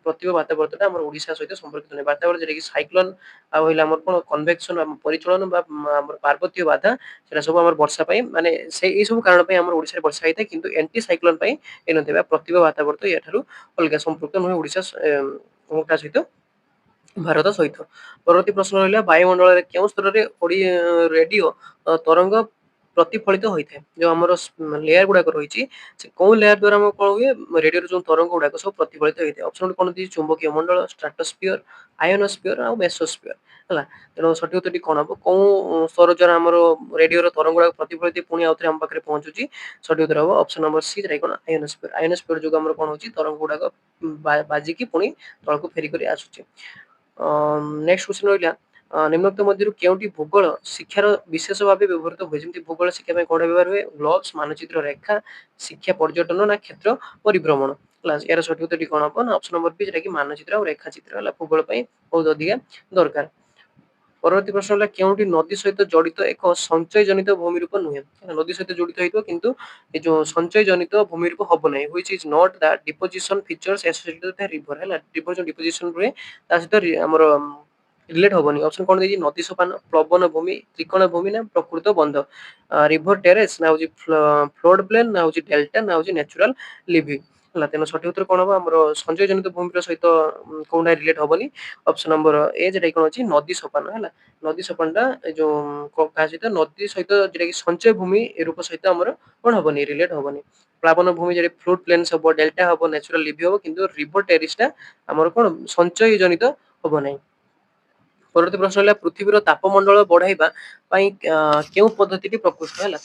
ପ୍ରତୀପ ବାତାବର୍ତ୍ତଟା ଆମର ଓଡିଶା ସହିତ ସମ୍ପର୍କିତ ନାହିଁ ବାତାବର୍ତ୍ତ ଯେଟା କି ସାଇକ୍ଲୋନ ଆଉ ରହିଲା ଆମର କଣ କନଭେକ୍ସନ ପରିଚଳନ ବା ଆମର ପାର୍ବତୀୟ ବାଧା ସେଟା ସବୁ ଆମର ବର୍ଷା ପାଇଁ ମାନେ ସେଇ ଏଇ ସବୁ କାରଣ ପାଇଁ ଆମର ଓଡିଶାରେ ବର୍ଷା ହେଇଥାଏ କିନ୍ତୁ ଏଣ୍ଟି ସାଇକ୍ଲୋନ ପାଇଁ ହେଇନଥିବା ପ୍ରତିଭ ବାତାବର୍ତ୍ତ ୟାଠାରୁ ଅଲଗା ସମ୍ପୃକ୍ତ ନୁହେଁ ଓଡିଶା ତା ସହିତ ଭାରତ ସହିତ। ପରବର୍ତ୍ତୀ ପ୍ରଶ୍ନ ରହିଲା ବାୟୁମଣ୍ଡଳରେ କେଉଁ ସ୍ତରରେ ରେଡିଓ ତରଙ୍ଗ ପ୍ରତିଫଳିତ ହୋଇଥାଏ ଯୋଉ ଆମର ଲେୟାର ଗୁଡାକ ରହିଛି ସେ କୋଉ ଲେୟାର ଦ୍ଵାରା ଆମର କଣ ହୁଏ ରେଡିଓର ଯୋଉ ତରଙ୍ଗ ଗୁଡାକ ସବୁ ପ୍ରତିଫଳିତ ହେଇଥାଏ ଅପସନ କଣ ଦେଇଛି ଚୁମ୍ବକୀୟ ମଣ୍ଡଳ ଷ୍ଟ୍ରାଟୋସ୍ଫିୟର ଆୟନୋସ୍ଫିୟର ଆଉ ମେସୋସ୍ଫିୟର ହେଲା ତେଣୁ ସଠିକ ଉତ୍ତରଟି କଣ ହବ କୋଉ ସ୍ତର ଦ୍ଵାରା ଆମର ରେଡିଓର ତରଙ୍ଗ ଗୁଡାକ ପ୍ରତିଫଳିତ ପୁଣି ଆଉଥରେ ଆମ ପାଖରେ ପହଞ୍ଚୁଛି ସଠିକ ଉତ୍ତର ହବ ଅପସନ ନମ୍ବର ସି ଯେଟା କଣ ଆୟନୋସ୍ଫିୟର ଆୟନୋସ୍ଫିୟର ଯୋଗୁଁ ଆମର କଣ ହଉଛି ତରଙ୍ଗ ଗୁଡାକ ବାଜିକି ପୁଣି ତଳକୁ ଫେରିକରି ଆସୁଛି। ନେକ୍ସଟ କ୍ୱେଶ୍ଚନ ରହିଲା ନିମ୍ନୋକ୍ତ ମଧ୍ୟରୁ କେଉଁଟି ଭୂଗୋଳ ଶିକ୍ଷାର ବିଶେଷ ଭାବେ ବ୍ୟବହୃତ ହୁଏ? ଯେମିତି ଭୂଗୋଳ ଶିକ୍ଷା ପାଇଁ କଣ ବ୍ୟବହାର ହୁଏ? ଗ୍ଲୋବ୍ସ, ମାନଚିତ୍ର ରେଖା, ଶିକ୍ଷା ପର୍ଯ୍ୟଟନ ନା କ୍ଷେତ୍ର ପରିଭ୍ରମଣ? ହେଲା, ଏହାର ସଠିକ ଉତ୍ତରଟି କଣ ହବ? ନା ଅପସନ ନମ୍ବର ବି, ଯେଟା କି ମାନଚିତ୍ର ଆଉ ରେଖାଚିତ୍ର ହେଲା ଭୂଗୋଳ ପାଇଁ ବହୁତ ଅଧିକା ଦରକାର। ପରବର୍ତ୍ତୀ ପ୍ରଶ୍ନ ହେଲା, କେଉଁଟି ନଦୀ ସହିତ ଜଡିତ ଏକ ସଞ୍ଚୟ ଜନିତ ଭୂମି ରୂପ ନୁହେଁ? ନଦୀ ସହିତ ଜଡିତ ହେଇଥିବ କିନ୍ତୁ ଏ ଯୋଉ ସଞ୍ଚୟ ଜନିତ ଭୂମି ରୂପ ହବ ନାହିଁ। which is not the deposition features associated with the river ହେଲା, river ଯୋଉ deposition ରୁହେ ତା ସହିତ ଆମର ରିଲେଟ ହବନି। ଅପସନ କଣ ଦେଇଛି? ନଦୀ ସୋପାନ, ପ୍ଲବନ ଭୂମି, ତ୍ରିକୋଣ ଭୂମି ନା ପ୍ରକୃତ ବନ୍ଧ? ରିଭର ଟେରେସ୍ ନା ହଉଛି ଫ୍ଲୋଡ ପ୍ଲେନ୍ ନା ହଉଛି ଡେଲ୍ଟା ନା ହଉଛି ନ୍ୟାଚୁରାଲ ଲିଭି? ହେଲା, ତେଣୁ ସଠିକ ଉତ୍ତର କଣ ହବ? ଆମର ସଞ୍ଚୟ ଜନିତ ଭୂମିର ସହିତ କୋଉଟା ରିଲେଟ ହବନି। ଅପସନ ନମ୍ବର ଏ, ଯେଟା କଣ ଅଛି? ନଦୀ ସୋପାନ ହେଲା। ନଦୀ ସୋପାନଟା ଏ ଯୋଉ କାହା ସହିତ? ନଦୀ ସହିତ, ଯେଟା କି ସଞ୍ଚୟ ଭୂମି ରୂପ ସହିତ ଆମର କଣ ହବନି? ରିଲେଟ ହବନି। ପ୍ଲାବନ ଭୂମି ଯେଟା ଫ୍ଲୋଡ ପ୍ଲେନ୍ସ ହବ, ଡେଲ୍ଟା ହବ, ନ୍ୟାଚୁରାଲ ଲିଭି ହବ, କିନ୍ତୁ ରିଭର ଟେରିସ୍ ଟା ଆମର କଣ? ସଞ୍ଚୟ ଜନିତ ହବ ନାହିଁ। ପରବର୍ତ୍ତୀ ପ୍ରଶ୍ନ ହେଲା, ପୃଥିବୀର ତାପମଣ୍ଡଳ ବଢାଇବା ପାଇଁ କେଉଁ ପଦ୍ଧତିଟି ପ୍ରକୃଷ୍ଟ? ହେଲା,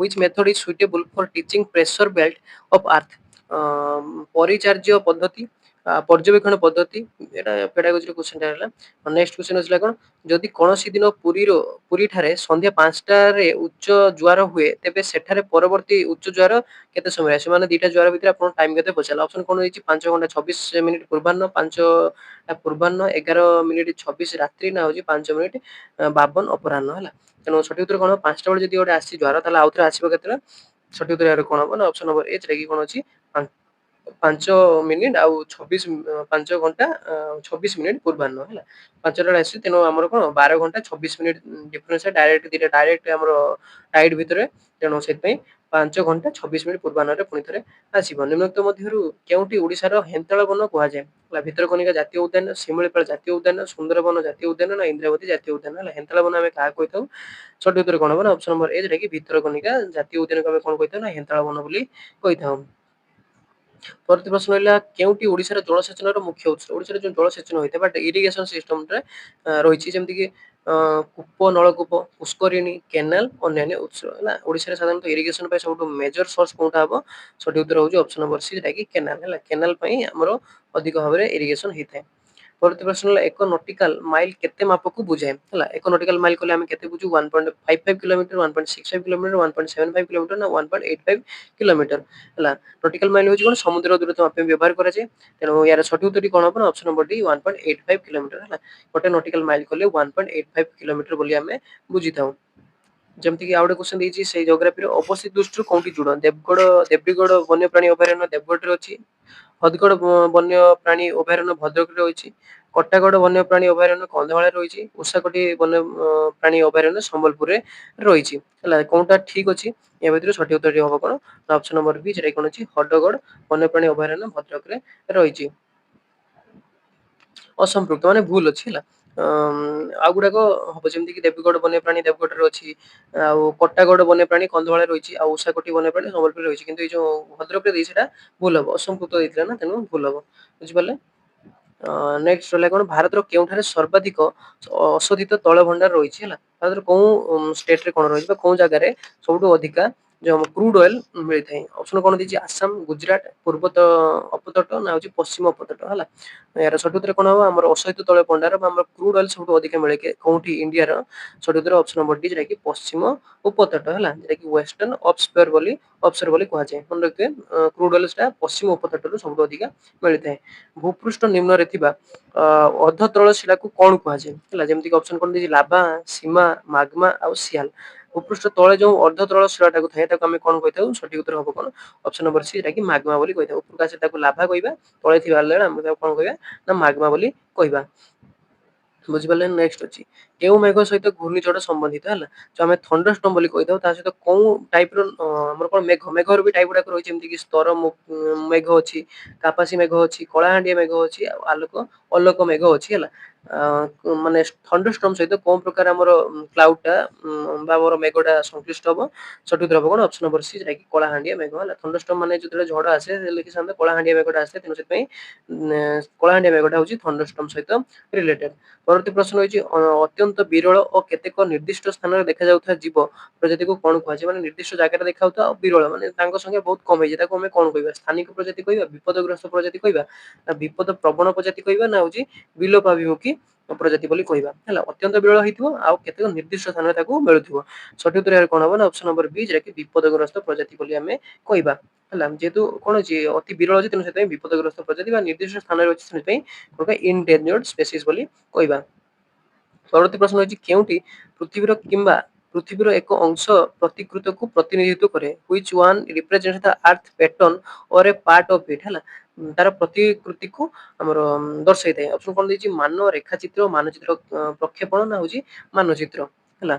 which method is suitable for teaching pressure belt of earth? ପରିଚାର୍ଯ୍ୟ ପଦ୍ଧତି, ପର୍ଯ୍ୟବେକ୍ଷଣ ପଦ୍ଧତି, ଏଟା ପେଡାଗୋଜିର କ୍ୱେଶ୍ଚନଟା ହେଲା। ନେକ୍ସଟ କ୍ୱେଶ୍ଚନ ଆସିଲା କଣ? ଯଦି କୌଣସି ଦିନ ପୁରୀଠାରେ ସନ୍ଧ୍ୟା 5ଟାରେ ଉଚ୍ଚ ଜୁଆର ହୁଏ, ତେବେ ସେଠାରେ ପରବର୍ତ୍ତୀ ଉଚ୍ଚ ଜୁଆର କେତେ ସମୟ ଆସିବ? ମାନେ ଦିଟା ଜୁଆର ଭିତରେ ଆପଣ ଟାଇମ କେତେ ପଚାରିଲା। ଅପସନ କଣ ହେଇଛି? 5 ଘଣ୍ଟା 26 ମିନିଟ ପୂର୍ବାହ୍ନ, 5ଟା ପୂର୍ବାହ୍ନ, 11 ମିନିଟ 26 ରାତ୍ରି, ନା ହଉଛି 5 ମିନିଟ 52 ଅପରାହ୍ନ? ହେଲା, ତେଣୁ ସଠିକ ଉତ୍ତର କଣ? 5ଟା ବେଳେ ଯଦି ଗୋଟେ ଆସିଛି ଜୁଆର, ତାହେଲେ ଆଉଥରେ ଆସିବ କେତେବେଳେ? ସଠିକ ଉତ୍ତର ଏହାର କଣ ହବ? ନା ଅପସନ ନମ୍ବର ଏ, ଯେଟା କି କଣ ଅଛି? 5 ମିନିଟ ଆଉ 5 ଘଣ୍ଟା 26 ମିନିଟ ପୂର୍ବାହ୍ନ। ହେଲା, 5ଟା ବେଳେ ଆସିଛି, ତେଣୁ ଆମର କଣ? 12 ଘଣ୍ଟା 26 ମିନିଟ ଡିଫରେନ୍ସ, ଡାଇରେକ୍ଟ ଦିଟା ଡାଇରେକ୍ଟ ଆମର ଟାଇଡ ଭିତରେ, ତେଣୁ ସେଥିପାଇଁ 5 ଘଣ୍ଟା 26 ମିନିଟ ପୂର୍ବାହ୍ନରେ ପୁଣି ଥରେ ଆସିବ। ନିମ୍ନୋକ୍ତ ମଧ୍ୟରୁ କେଉଁଟି ଓଡିଶାର ହେନ୍ତାଳ ବନ କୁହାଯାଏ? ହେଲା, ଭିତରକନିକା ଜାତୀୟ ଉଦ୍ୟାନ, ଶିମିଳିପାଳ ଜାତୀୟ ଉଦ୍ୟାନ, ସୁନ୍ଦରବନ ଜାତୀୟ ଉଦ୍ୟାନ ନା ଇନ୍ଦ୍ରାବତୀ ଜାତୀୟ ଉଦ୍ୟାନ? ହେଲା, ହେନ୍ତାଳ ବନ ଆମେ କାହାକୁ କହିଥାଉ? ସଠିକ ଉତ୍ତର କଣ ହବ? ନା ଅପସନ ନମ୍ବର ଏ, ଯେଟା କି ଭିତରକନିକା ଜାତୀୟ ଉଦ୍ୟାନକୁ ଆମେ କଣ କହିଥାଉ? ନା ହେନ୍ତାଳ ବନ ବୋଲି କହିଥାଉ। ପରବର୍ତ୍ତୀ ପ୍ରଶ୍ନ ରହିଲା, କେଉଁଟି ଓଡିଶାର ଜଳସେଚନର ମୁଖ୍ୟ ଉତ୍ସ? ଓଡିଶାରେ ଯୋଉ ଜଳସେଚନ ହୋଇଥାଏ ବା ଇରିଗେସନ ସିଷ୍ଟମରେ ରହିଛି, ଯେମିତି କି କୂପ, ନଳକୂପ, ପୁଷ୍କରିଣୀ, କେନାଲ, ଅନ୍ୟାନ୍ୟ ଉତ୍ସ। ହେଲା, ଓଡିଶାରେ ସାଧାରଣତଃ ଇରିଗେସନ ପାଇଁ ସବୁଠୁ ମେଜର ସୋର୍ସ କୋଉଟା ହବ? ସଠିକ ଉତ୍ତର ହଉଛି ଅପସନ ନମ୍ବର ସି, ଯେଟା କି କେନାଲ। ହେଲା, କେନାଲ ପାଇଁ ଆମର ଅଧିକ ଭାବରେ ଇରିଗେସନ ହେଇଥାଏ। ପରବର୍ତ୍ତୀ ପ୍ରଶ୍ନ ହେଲା, ଏକ ନଟିକାଲ ମାଇଲ କେତେ ମାପକୁ ବୁଝାଏ? ହେଲା, ଏକ ନଟିକାଲ ମାଇଲ କହିଲେ ଆମେ କେତେ ବୁଝୁ? 1.55 କିଲୋମିଟର, 1.65 କିଲୋମିଟର, 1.75 କିଲୋମିଟର ନା 1.85 କିଲୋମିଟର? ହେଲା, ନଟିକାଲ ମାଇଲ ହଉଛି କଣ? ସମୁଦ୍ର ଦୂରତା ମାପିବା ପାଇଁ ବ୍ୟବହାର କରାଯାଏ। ତେଣୁ ୟାର ସଠିକ ଉତ୍ତରଟି କଣ ହବ? ନା ଅପସନ ନମ୍ବର ଡି, 1.85 କିଲୋମିଟର। ହେଲା, ଗୋଟେ ନଟିକାଲ ମାଇଲ କଲେ 1.85 କିଲୋମିଟର ବୋଲି ଆମେ ବୁଝିଥାଉ। ଯେମିତି କି ଆଉ ଗୋଟେ କ୍ୱେଶ୍ଚନ ଦେଇଛି ସେଇ ଜୋଗ୍ରାଫିର, ଅବସ୍ଥିତ ଦୃଷ୍ଟିରୁ କୋଉଠି ଯୋଡ? ଦେବ୍ରିଗଡ ବନ୍ୟପ୍ରାଣୀ ଅଭୟାରଣ୍ୟ ଦେବଗଡରେ ଅଛି। ହଦଗଡ ବନ୍ୟପ୍ରାଣୀ ଅଭୟାରଣ୍ୟ ଭଦ୍ରକରେ ରହିଛି। କଟାଗଡ ବନ୍ୟପ୍ରାଣୀ ଅଭୟାରଣ୍ୟ କନ୍ଧମାଳରେ ରହିଛି। ଉଷାକୋଟି ବନ୍ୟପ୍ରାଣୀ ଅଭୟାରଣ୍ୟ ସମ୍ବଲପୁରରେ ରହିଛି। ହେଲା, କୋଉଟା ଠିକ ଅଛି? ଏ ଭିତରୁ ସଠିକ ଉତ୍ତରଟି ହବ କଣ? ଅପସନ ନମ୍ବର ବି, ଯେଟା କଣ ଅଛି? ହଦଗଡ ବନ୍ୟପ୍ରାଣୀ ଅଭୟାରଣ୍ୟ ଭଦ୍ରକରେ ରହିଛି। ଅସମ୍ପୃକ୍ତ ମାନେ ଭୁଲ ଅଛି। ହେଲା, ଆଉ ଗୁଡାକ ହବ, ଯେମିତି କି ଦେବଗଡ ବନ୍ୟପ୍ରାଣୀ ଦେବଗଡରେ ଅଛି, ଆଉ କଟାଗଡ ବନ୍ୟପ୍ରାଣୀ କନ୍ଧମାଳରେ ରହିଛି, ଆଉ ଉଷାକୋଟି ବନ୍ୟପ୍ରାଣୀ ସମ୍ବଲପୁରରେ ରହିଛି, କିନ୍ତୁ ଏଇ ଯୋଉ ଭଦ୍ରକରେ ଦେଇଛି ସେଟା ଭୁଲ ହବ, ଅସମ୍ପୃକ୍ତ ଦେଇଥିଲା ନା, ତେଣୁ ଭୁଲ ହବ। ବୁଝିପାରିଲେ? ନେକ୍ସଟ ରହିଲା କଣ? ଭାରତର କେଉଁଠାରେ ସର୍ବାଧିକ ଅଶୋଧିତ ତୈଳ ଭଣ୍ଡାର ରହିଛି? ହେଲା, ଭାରତର କୋଉ ଷ୍ଟେଟରେ କଣ ରହିଛି ବା କୋଉ ଜାଗାରେ ସବୁଠୁ ଅଧିକା ଯୋଉ କ୍ରୁଡ ଅଏଲ ମିଳିଥାଏ? ଅପସନ କଣ ଦେଇଛି? ଆସାମ, ଗୁଜରାଟ, ପୂର୍ବତ ଅପତଟ ନା ହଉଛି ପଶ୍ଚିମ ଅପତଟ? ହେଲା, ଏହାର ସଠିକ ଉତ୍ତର କଣ ହବ? ଆମର ଅଶୋଧିତ ତୈଳ ଭଣ୍ଡାର ବା ଆମର କ୍ରୁଡ ଅଏଲ ସବୁଠୁ ଅଧିକା ମିଳେ କୋଉଠି? ଇଣ୍ଡିଆର? ସଠିକ ଉତ୍ତର ଅପସନ ନମ୍ବର ଡି, ଯେଟା କି ପଶ୍ଚିମ ଉପତଟ। ହେଲା, ଯେଟା କି ୱେଷ୍ଟର୍ନ ଅପସର ବୋଲି କୁହାଯାଏ। ମନେ ରଖିବେ, କ୍ରୁଡ ଅଏଲ ଟା ପଶ୍ଚିମ ଉପତଟରୁ ସବୁଠୁ ଅଧିକା ମିଳିଥାଏ। ଭୂପୃଷ୍ଠ ନିମ୍ନରେ ଥିବା ଅର୍ଦ୍ଧତଳ ଶିଳାକୁ କଣ କୁହାଯାଏ? ହେଲା, ଯେମିତି କି ଅପସନ କଣ ଦେଇଛି? ଲାଭା, ସୀମା, ମାଗମା ଆଉ ସିଆଲ। ଭୂପୃଷ୍ଠ ତଳେ ଯୋଉ ଅର୍ଦ୍ଧତଳ ଶିଳାଟାକୁ ଥାଏ ତାକୁ ଆମେ କଣ କହିଥାଉ? ସଠିକ ଉତ୍ତର ହବ କଣ? ଅପସନ ନମ୍ବର ସି, ଯେଟା କି ମାଗମା ବୋଲି କହିଥାଉ। ଉପରକୁ ଆସିଲେ ତାକୁ ଲାଭା କହିବା, ତଳେ ଥିବା ବେଳେ ଆମେ ତାକୁ କଣ କହିବା? ନା ମାଗମା ବୋଲି କହିବା। ବୁଝିପାରିଲେ? ନେକ୍ସଟ ଅଛି, କେଉଁ ମେଘ ସହିତ ଘୂର୍ଣ୍ଣିଝଡ଼ ସମ୍ବନ୍ଧିତ? ହେଲା, ଯୋଉ ଆମେ ଥଣ୍ଡରଷ୍ଟର୍ମ ବୋଲି କହିଥାଉ, ତା ସହିତ କୋଉ ଟାଇପର ଆମର କଣ ମେଘର ବି ଟାଇପ ଗୁଡାକ ରହିଛି, ଯେମିତି କି ସ୍ତର ମେଘ ଅଛି, କାପାସୀ ମେଘ ଅଛି, କଳାହାଣ୍ଡିଆ ମେଘ ଅଛି, ଆଉ ଅଲୋକ ମେଘ ଅଛି। ହେଲା, ମାନେ ଥଣ୍ଡରଷ୍ଟର୍ମ ସହିତ କୋଉ ପ୍ରକାର ଆମର କ୍ଲାଉଡ ଟା ବା ଆମର ମେଘଟା ସଂଶ୍ଳିଷ୍ଟ ହବ? ସଠିକ ଉତ୍ତର ହବ କଣ? ଅପସନ ନମ୍ବର ସି, ଯେଟା କି କଳାହାଣ୍ଡିଆ ମେଘ। ହେଲା, ଥଣ୍ଡରଷ୍ଟର୍ମ ମାନେ ଯେତେବେଳେ ଝଡ ଆସେ ଲେଖିଥାନ୍ତେ କଳାହାଣ୍ଡିଆ ମେଘଟା ଆସେ, ତେଣୁ ସେଥିପାଇଁ କଳାହାଣ୍ଡିଆ ମେଘଟା ହଉଛି ଥଣ୍ଡରଷ୍ଟର୍ମ ସହିତ ରିଲେଟେଡ। ପରବର୍ତ୍ତୀ ପ୍ରଶ୍ନ ହେଉଛି, ଅତ୍ୟନ୍ତ ବିରଳ ଓ କେତେକ ନିର୍ଦ୍ଦିଷ୍ଟ ସ୍ଥାନରେ ଦେଖାଯାଉଥିବା ଜୀବ ପ୍ରଜାତିକୁ କଣ କୁହାଯାଏ? ମାନେ ନିର୍ଦ୍ଦିଷ୍ଟ ଜାଗାରେ ଦେଖାଯାଉଥିବା ଆଉ ବିରଳ, ମାନେ ତାଙ୍କ ସଂଖ୍ୟା ବହୁତ କମ ହେଇଛି, ତାକୁ ଆମେ କଣ କହିବା? ସ୍ଥାନିକ ପ୍ରଜାତି କହିବା, ବିପଦଗ୍ରସ୍ତ ପ୍ରଜାତି କହିବା, ନା ବିପଦ ପ୍ରବଣ ପ୍ରଜାତି କହିବା, ନା ହଉଛି ବିଲୋପାଭିମୁଖୀ ପ୍ରଜାତି ବୋଲି କହିବା ହେଲା। ଅତ୍ୟନ୍ତ ବିରଳ ହେଇଥିବ ଆଉ କେତେକ ନିର୍ଦ୍ଦିଷ୍ଟ ସ୍ଥାନରେ ତାକୁ ମିଳୁଥିବ। ସଠିକ ଉତ୍ତର ଏହାର କଣ ହବ ନା ଅପସନ ନମ୍ବର ବି, ଯାହାକି ବିପଦଗ୍ରସ୍ତ ପ୍ରଜାତି ବୋଲି ଆମେ କହିବା ହେଲା। ଯେହେତୁ କଣ ଅଛି ଅତି ବିରଳ ଅଛି, ତେଣୁ ସେଥିପାଇଁ ବିପଦଗ୍ରସ୍ତ ପ୍ରଜାତି ବା ନିର୍ଦ୍ଦିଷ୍ଟ ସ୍ଥାନରେ ଅଛି, ସେଥିପାଇଁ ଇନଡେଞ୍ଜର୍ଡ ସ୍ପେସିସ୍ ବୋଲି କହିବା। ପରବର୍ତ୍ତୀ ପ୍ରଶ୍ନ ହେଉଛି କେଉଁଟି ପୃଥିବୀର କିମ୍ବା ପୃଥିବୀର ଏକ ଅଂଶ ପ୍ରତିକୃତକୁ ପ୍ରତିନିଧିତ୍ୱ କରେ? Which one represents the earth pattern or a part of it? ହେଲା, ତାର ପ୍ରତିକୃତିକୁ ଆମର ଦର୍ଶାଇଥାଏ। ଅପସନ କଣ ଦେଇଛି? ମାନ, ରେଖାଚିତ୍ର, ମାନଚିତ୍ର ପ୍ରକ୍ଷେପଣ ନା ହଉଛି ମାନଚିତ୍ର ହେଲା।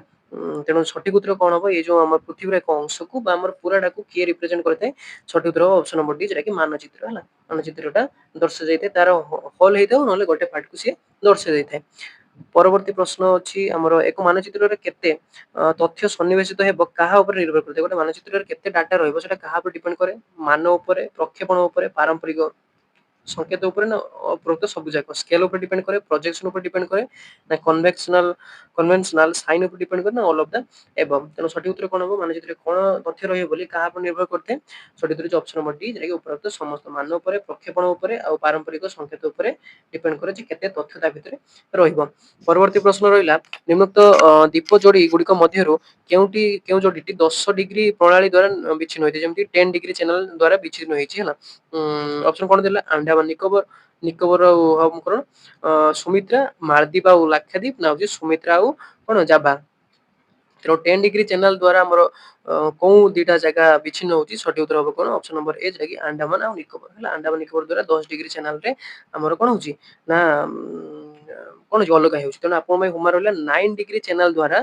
ତେଣୁ ସଠିକ ଉତ୍ତର କଣ ହବ? ଏଇ ଯୋଉ ଆମର ପୃଥିବୀର ଏକ ଅଂଶକୁ ବା ଆମର ପୁରାଟାକୁ କିଏ ରିପ୍ରେଜେଣ୍ଟ କରିଥାଏ? ସଠିକ ଉତ୍ତର ଅପସନ ନମ୍ବର ଡି, ଯୋଉଟା କି ମାନଚିତ୍ର ହେଲା। ମାନଚିତ୍ରଟା ଦର୍ଶା ଯାଇଥାଏ, ତାର ହୋଲ ହେଇଥାଉ ନହେଲେ ଗୋଟେ ପାର୍ଟକୁ ସିଏ ଦର୍ଶା ଯାଇଥାଏ। ପରବର୍ତ୍ତୀ ପ୍ରଶ୍ନ ଅଛି ଆମର ଏକ ମାନଚିତ୍ରରେ କେତେ ତଥ୍ୟ ସନ୍ନିବେଶିତ ହେବ କାହା ଉପରେ ନିର୍ଭର କରିଥାଏ? ଗୋଟେ ମାନଚିତ୍ରରେ କେତେ ଡାଟା ରହିବ ସେଟା କାହା ଉପରେ ଡିପେଣ୍ଡ କରେ? ମାନ ଉପରେ, ପ୍ରକ୍ଷେପଣ ଉପରେ, ପାରମ୍ପରିକ ସଂକେତ ଉପରେ ନା ଉପରୋକ୍ତ ସବୁ ଯାକ? ସ୍କେଲ ଉପରେ ଡିପେଣ୍ଡ କରେ, ପ୍ରୋଜେକ୍ସନ ଉପରେ ଡିପେଣ୍ଡ କରେ ନା କନଭେନ୍ସନାଲ ସାଇନ୍ ଉପରେ ଡିପେଣ୍ଡ କରେ ନା ଅଲ୍ ଅଫ୍ ଦ ଏବଭ? ତେଣୁ ସଠିକ ଉତ୍ତର କଣ ହବ? ମାନଚିତ୍ରରେ କଣ ତଥ୍ୟ ରହିବ ବୋଲି କାହା ଉପରେ ନିର୍ଭର କରିଥାଏ? ସଠିକ ଉତ୍ତର ଅପସନ ନମ୍ବର ଡି, ଯାହାକି ଉପରୋକ୍ତ ସମସ୍ତ ମାନ ଉପରେ, ପ୍ରକ୍ଷେପଣ ଉପରେ ଆଉ ପାରମ୍ପରିକ ସଂକେତ ଉପରେ ଡିପେଣ୍ଡ କରେ ଯେ କେତେ ତଥ୍ୟ ତା ଭିତରେ ରହିବ। ପରବର୍ତ୍ତୀ ପ୍ରଶ୍ନ ରହିଲା ନିମ୍ନୋକ୍ତ ଦୀପ ଯୋଡି ଗୁଡିକ ମଧ୍ୟରୁ କେଉଁ ଯୋଡିଟି 10 ଡିଗ୍ରୀ ପ୍ରଣାଳୀ ଦ୍ୱାରା ବିଚ୍ଛିନ୍ନ ହୋଇଥାଏ? ଯେମିତି 10 ଡିଗ୍ରୀ ଚ୍ୟାନେଲ ଦ୍ୱାରା ବିଚ୍ଛିନ୍ନ ହେଇଛି ହେଲା। ଅପସନ କଣ ଦେଲା? ଆଣ୍ଡାମାନ ନିକୋବର, ନିକୋବର ଆଉ କଣ ସୁମିତ୍ରା, ମାଳଦୀପ ଆଉ ଲାକ୍ଷାଦ୍ୱୀପ ନା ହଉଛି ସୁମିତ୍ରା ଆଉ କଣ ଜାଭା? ତେଣୁ 10 ଡିଗ୍ରୀ ଚ୍ୟାନେଲ ଦ୍ୱାରା ଆମର କୋଉ ଦିଟା ଜାଗା ବିଚ୍ଛିନ୍ନ ହଉଛି? ସଠିକ ଉତ୍ତର ହବ କଣ? ଅପସନ ନମ୍ବର ଏ, ଯାହାକି ଆଣ୍ଡାମାନ ଆଉ ନିକୋବର ହେଲା। ଆଣ୍ଡାମାନ ନିକୋବର ଦ୍ୱାରା 10 ଡିଗ୍ରୀ ଚ୍ୟାନେଲରେ ଆମର କଣ ହଉଛି ନା କଣ ହଉଛି ଅଲଗା ହେଉଛି। ତେଣୁ ଆପଣଙ୍କ ପାଇଁ ହୋମୱାର୍କ ରହିଲା 9 ଡିଗ୍ରୀ ଚ୍ୟାନେଲ ଦ୍ୱାରା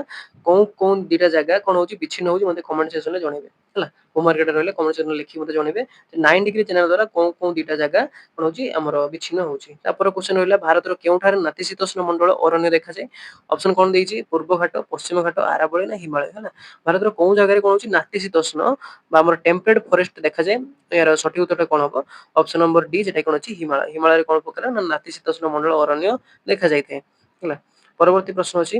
କୋଉ ଦିଟା ଜାଗା କଣ ହଉଛି ବିଚ୍ଛିନ୍ନ ହଉଛି ମତେ କମେଣ୍ଟ ସେକ୍ସନରେ ଜଣେଇବେ ହେଲା। ହୋମୱାର୍କ ଏଟା ରହିଲେ କମେଣ୍ଟ ସେକ୍ସନରେ ଲେଖିକି ମତେ ଜଣେଇବେ 9 ଡିଗ୍ରୀ ଚ୍ୟାନେଲ ଦ୍ୱାରା କୋଉ ଦିଟା ଜାଗା କଣ ହଉଛି ଆମର ବିଚ୍ଛିନ୍ନ ହଉଛି। ତାପରେ କ୍ୱେଶ୍ଚନ ରହିଲା ଭାରତର କେଉଁଠାରେ ନାତିଶୀତୋଷ୍ଣ ମଣ୍ଡଳ ଅରଣ୍ୟ ଦେଖାଯାଏ? ଅପସନ କଣ ଦେଇଛି? ପୂର୍ବ ଘାଟ, ପଶ୍ଚିମ ଘାଟ, ଆରାବଳୀ ନା ହିମାଳୟ ହେଲା। ଭାରତର କୋଉ ଜାଗାରେ କଣ ହଉଛି ନାତିଶୀତୋଷ୍ଣ ବା ଆମର ଟେମ୍ପରେଟ୍ ଫରେଷ୍ଟ ଦେଖାଯାଏ? ଏହାର ସଠିକ ଉତ୍ତରଟା କଣ ହବ? ଅପସନ ନମ୍ବର ଡି, ଯେଟା କଣ ଅଛି ହିମାଳୟ। ହିମାଳୟରେ କଣ ପ୍ରକାର ନା ନାତିଶୀତୋଷ୍ଣ ମଣ୍ଡଳ ଅରଣ୍ୟ ଦେଖାଯାଇଥାଏ ହେଲା। ପରବର୍ତ୍ତୀ ପ୍ରଶ୍ନ ଅଛି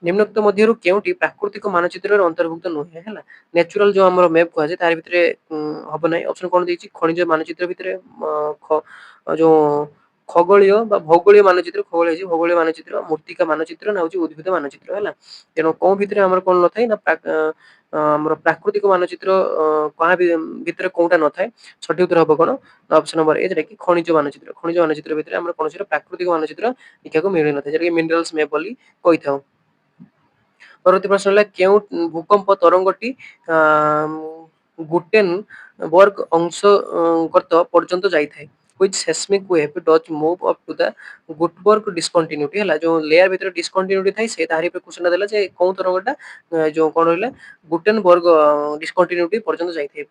ନିମ୍ନୋକ୍ତ ମଧ୍ୟରୁ କେଉଁଟି ପ୍ରାକୃତିକ ମାନଚିତ୍ରରେ ଅନ୍ତର୍ଭୁକ୍ତ ନୁହେଁ? ହେଲା, ନ୍ୟାଚୁରାଲ ଯୋଉ ଆମର ମ୍ୟାପ କୁହାଯାଏ ତାର ଭିତରେ ହବ ନାହିଁ। ଅପସନ କଣ ଦେଇଛି? ଖଣିଜ ମାନଚିତ୍ର ଭିତରେ ଯୋଉ ଖଗୋଳୀୟ ବା ଭୌଗୋଳୀୟ ମାନଚିତ୍ର, ଭୌଗୋଳୀୟ ମାନଚିତ୍ର, ମୂର୍ତ୍ତିକା ମାନଚିତ୍ର ନା ହଉଛି ଉଦ୍ଭିଦ ମାନଚିତ୍ର ହେଲା। ତେଣୁ କୋଉ ଭିତରେ ଆମର କଣ ନଥାଏ ନା ଆମର ପ୍ରାକୃତିକ ମାନଚିତ୍ର କାହା ଭିତରେ କୋଉଟା ନଥାଏ? ସଠିକ ଉତ୍ତର ହବ କଣ? ଅପସନ ନମ୍ବର ଏ, ଯେଟା କି ଖଣିଜ ମାନଚିତ୍ର। ଖଣିଜ ମାନଚିତ୍ର ଭିତରେ ଆମର କୌଣସି ପ୍ରାକୃତିକ ମାନଚିତ୍ର ଦେଖିବାକୁ ମିଳିନଥାଏ, ଯେଟା କି ମିନେରାଲ୍ସ ମ୍ୟାପ ବୋଲି କହିଥାଉ। ପରବର୍ତ୍ତୀ ପ୍ରଶ୍ନ ହେଲା କେଉଁ ଭୂକମ୍ପ ତରଙ୍ଗଟି ଗୁଟେନବର୍ଗ ଅଂଶଗତ ପର୍ଯ୍ୟନ୍ତ ଯାଇଥାଏ? which seismic wave does move up to the Gutenberg discontinuity ହେଲା। ଯୋଉ ଲେୟାର ଭିତରେ ଡିସକଣ୍ଟିନ୍ୟୁଟି ଥାଏ ସେ ତାରି ଉପରେ କ୍ୱେଶ୍ଚନଟା ଦେଲା ଯେ କୋଉ ତରଙ୍ଗଟା ଯୋଉ କଣ ରହିଲା ଗୁଟେନବର୍ଗ ଡିସକଣ୍ଟିନ୍ୟୁଟି ପର୍ଯ୍ୟନ୍ତ ଯାଇଥାଏ।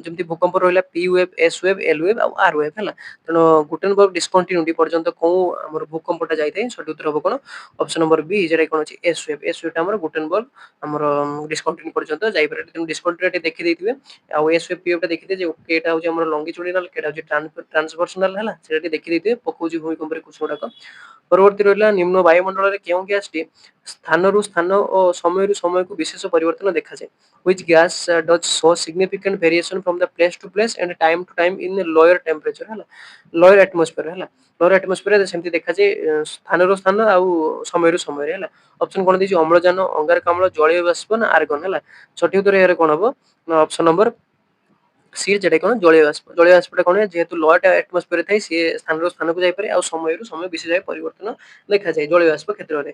ଯେମିତି ଭୂକମ୍ପ ରହିଲା P wave, S wave, L wave ଆଉ ଆର ୱେଭ ହେଲା। ତେଣୁ ଗୁଟେନବର୍ଗ ଡିସକଣ୍ଟିନ୍ୟୁଟି ପର୍ଯ୍ୟନ୍ତ କୋଉ ଆମର ଭୂକମ୍ପଟା ଯାଇଥାଏ? ସଠିକ ଉତ୍ତର ହବ କଣ? ଅପସନ ନମ୍ବର ବି, ଯେଟା କଣ ଅଛି ଏସ ୱେଭ। ଏସ ୱେଭ ଟା ଆମର ଗୁଟେନବର୍ଗ ଆମର ଡିସକଣ୍ଟିନ୍ୟୁ ପର୍ଯ୍ୟନ୍ତ ଯାଇପାରେ। ତେଣୁ ଡିସକଣ୍ଟିନ୍ୟୁଟି ଦେଖି ଦେଇଥିବେ ଆଉ ଏସ ୱେଭ ପି ୱେଭ ଟା ଦେଖିଥିବେ ଯେ କେଟା ହଉଛି ଆମର ଲଙ୍ଗିଚୁଡିନାଲ, କେଟା ହଉଛି ଟ୍ରାନ୍ସଭର୍ସନାଲ ହେଲା। ସେଟା ଟିକେ ଦେଖି ଦେଇଥିବେ ପକଉଛି ଭୂମିକମ୍ପରେ କୋଷ ଗୁଡାକ। ପରବର୍ତ୍ତୀ ରହିଲା ନିମ୍ନ ବାୟୁମଣ୍ଡଳରେ କେଉଁ ଗ୍ୟାସଟି ସ୍ଥାନରୁ ସ୍ଥାନ ଓ ସମୟରୁ ସମୟକୁ ବିଶେଷ ପରିବର୍ତ୍ତନ ଦେଖାଯାଏ? which gas does show significant variation from the place to place and time to time in lower temperature ହେଲା। lower atmosphere ହେଲା। lower atmosphere ସେମିତି ଦେଖାଯାଏ ସ୍ଥାନରୁ ସ୍ଥାନ ଆଉ ସମୟରୁ ସମୟରେ ହେଲା। ଅପସନ କଣ ଦେଇଛି? ଅମ୍ଳଜାନ, ଅଙ୍ଗାରକାମ୍ଳ, ଜଳୀୟ ବାଷ୍ପ ନା ଆର୍ଗନ ହେଲା। ସଠିକ ଉତ୍ତର ଏହାର କଣ ହବ? ଅପସନ ନମ୍ବର ସି, ଯେଟା କଣ ଜଳୀୟ ବାଷ୍ପ। ଜଳୀୟ ବାଷ୍ପଟା କଣ ଯେହେତୁ ଲୋଅର ଆଟମୋସ୍ଫିୟର ଥାଏ ସିଏ ସ୍ଥାନରୁ ସ୍ଥାନକୁ ଯାଇପାରେ ଆଉ ସମୟରୁ ସମୟ ବିଶେଷ ଭାବେ ପରିବର୍ତ୍ତନ ଦେଖାଯାଏ ଜଳୀୟ ବାଷ୍ପ କ୍ଷେତ୍ରରେ।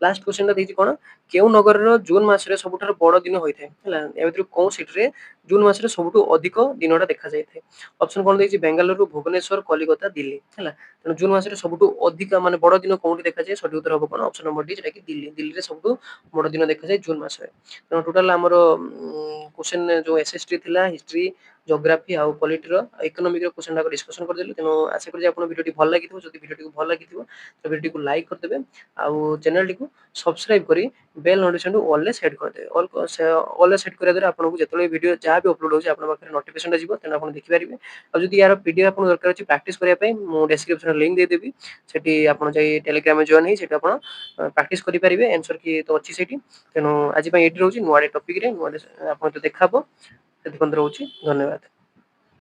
ଲାଷ୍ଟ କ୍ୱେଶ୍ଚନଟା ଦେଇଛି କଣ? କେଉଁ ନଗରର ଜୁନ ମାସରେ ସବୁଠାରୁ ବଡ ଦିନ ହୋଇଥାଏ? ହେଲା, ଏ ଭିତରୁ କୋଉ ସିଟିରେ ଜୁନ ମାସରେ ସବୁଠୁ ଅଧିକ ଦିନଟା ଦେଖାଯାଇଥାଏ? ଅପସନ କଣ ଦେଇଛି? ବେଙ୍ଗାଲୁରୁ, ଭୁବନେଶ୍ୱର, କଲିକତା, ଦିଲ୍ଲୀ ହେଲା। ତେଣୁ ଜୁନ ମାସରେ ସବୁଠୁ ଅଧିକ ମାନେ ବଡ ଦିନ କୋଉଠି ଦେଖାଯାଏ? ସଠିକ ଉତ୍ତର ହବ କଣ? ଅପସନ ନମ୍ବର ଡି, ଯେଟା କି ଦିଲ୍ଲୀ। ଦିଲ୍ଲୀରେ ସବୁଠୁ ବଡ ଦିନ ଦେଖାଯାଏ ଜୁନ ମାସରେ। ତେଣୁ ଟୋଟାଲ ଆମର କ୍ୱେଶ୍ଚନ ଯୋଉ ଏସଏସଟି ଥିଲା ହିଷ୍ଟ୍ରି, ଜୋଗ୍ରାଫି ଆଉ ପଲିଟିର ଇକୋନୋମିକ୍ର କ୍ୱେଶ୍ଚନ ଟାକୁ ଡିସ୍କସନ କରିଦେଲୁ। ତେଣୁ ଆଶା କରୁଛି ଆପଣଙ୍କୁ ଭିଡ଼ିଓଟି ଭଲ ଲାଗିଥିବ। ଯଦି ଭିଡ଼ିଓଟିକୁ ଭଲ ଲାଗିଥିବ ତ ଭିଡ଼ିଓଟିକୁ ଲାଇକ୍ କରିଦେବେ ଆଉ ଚ୍ୟାନେଲଟିକୁ ସବସ୍କ୍ରାଇବ କରି ବେଲ୍ ନୋଟିଫିକେସନକୁ ଅଲରେ ସେଟ୍ କରିଦେବେ। ଅଲରେ ସେଟ୍ କରିବା ଦ୍ୱାରା ଆପଣଙ୍କୁ ଯେତେବେଳେ ଭିଡ଼ିଓ ଯାହା ବି ଅପଲୋଡ଼ ହେଉଛି ଆପଣଙ୍କ ପାଖରେ ନୋଟିଫିକେସନଟା ଯିବ, ତେଣୁ ଆପଣ ଦେଖିପାରିବେ। ଆଉ ଯଦି ୟାର ପିଡିଏଫ୍ ଆପଣଙ୍କୁ ଦରକାର ଅଛି ପ୍ରାକ୍ଟିସ କରିବା ପାଇଁ ମୁଁ ଡେସ୍କ୍ରିପସନରେ ଲିଙ୍କ ଦେଇଦେବି। ସେଠି ଆପଣ ଯାଇ ଟେଲିଗ୍ରାମରେ ଜଏନ୍ ହେଇ ସେଠି ଆପଣ ପ୍ରାକ୍ଟିସ କରିପାରିବେ। ଆନ୍ସର କି ତ ଅଛି ସେଠି। ତେଣୁ ଆଜି ପାଇଁ ଏଇଠି ରହୁଛି। ନୂଆ ଟପିକରେ ନୂଆ ଆପଣଙ୍କ ଦେଖା ହବ। ସେଥିପାଇଁ ରହୁଛି। ଧନ୍ୟବାଦ।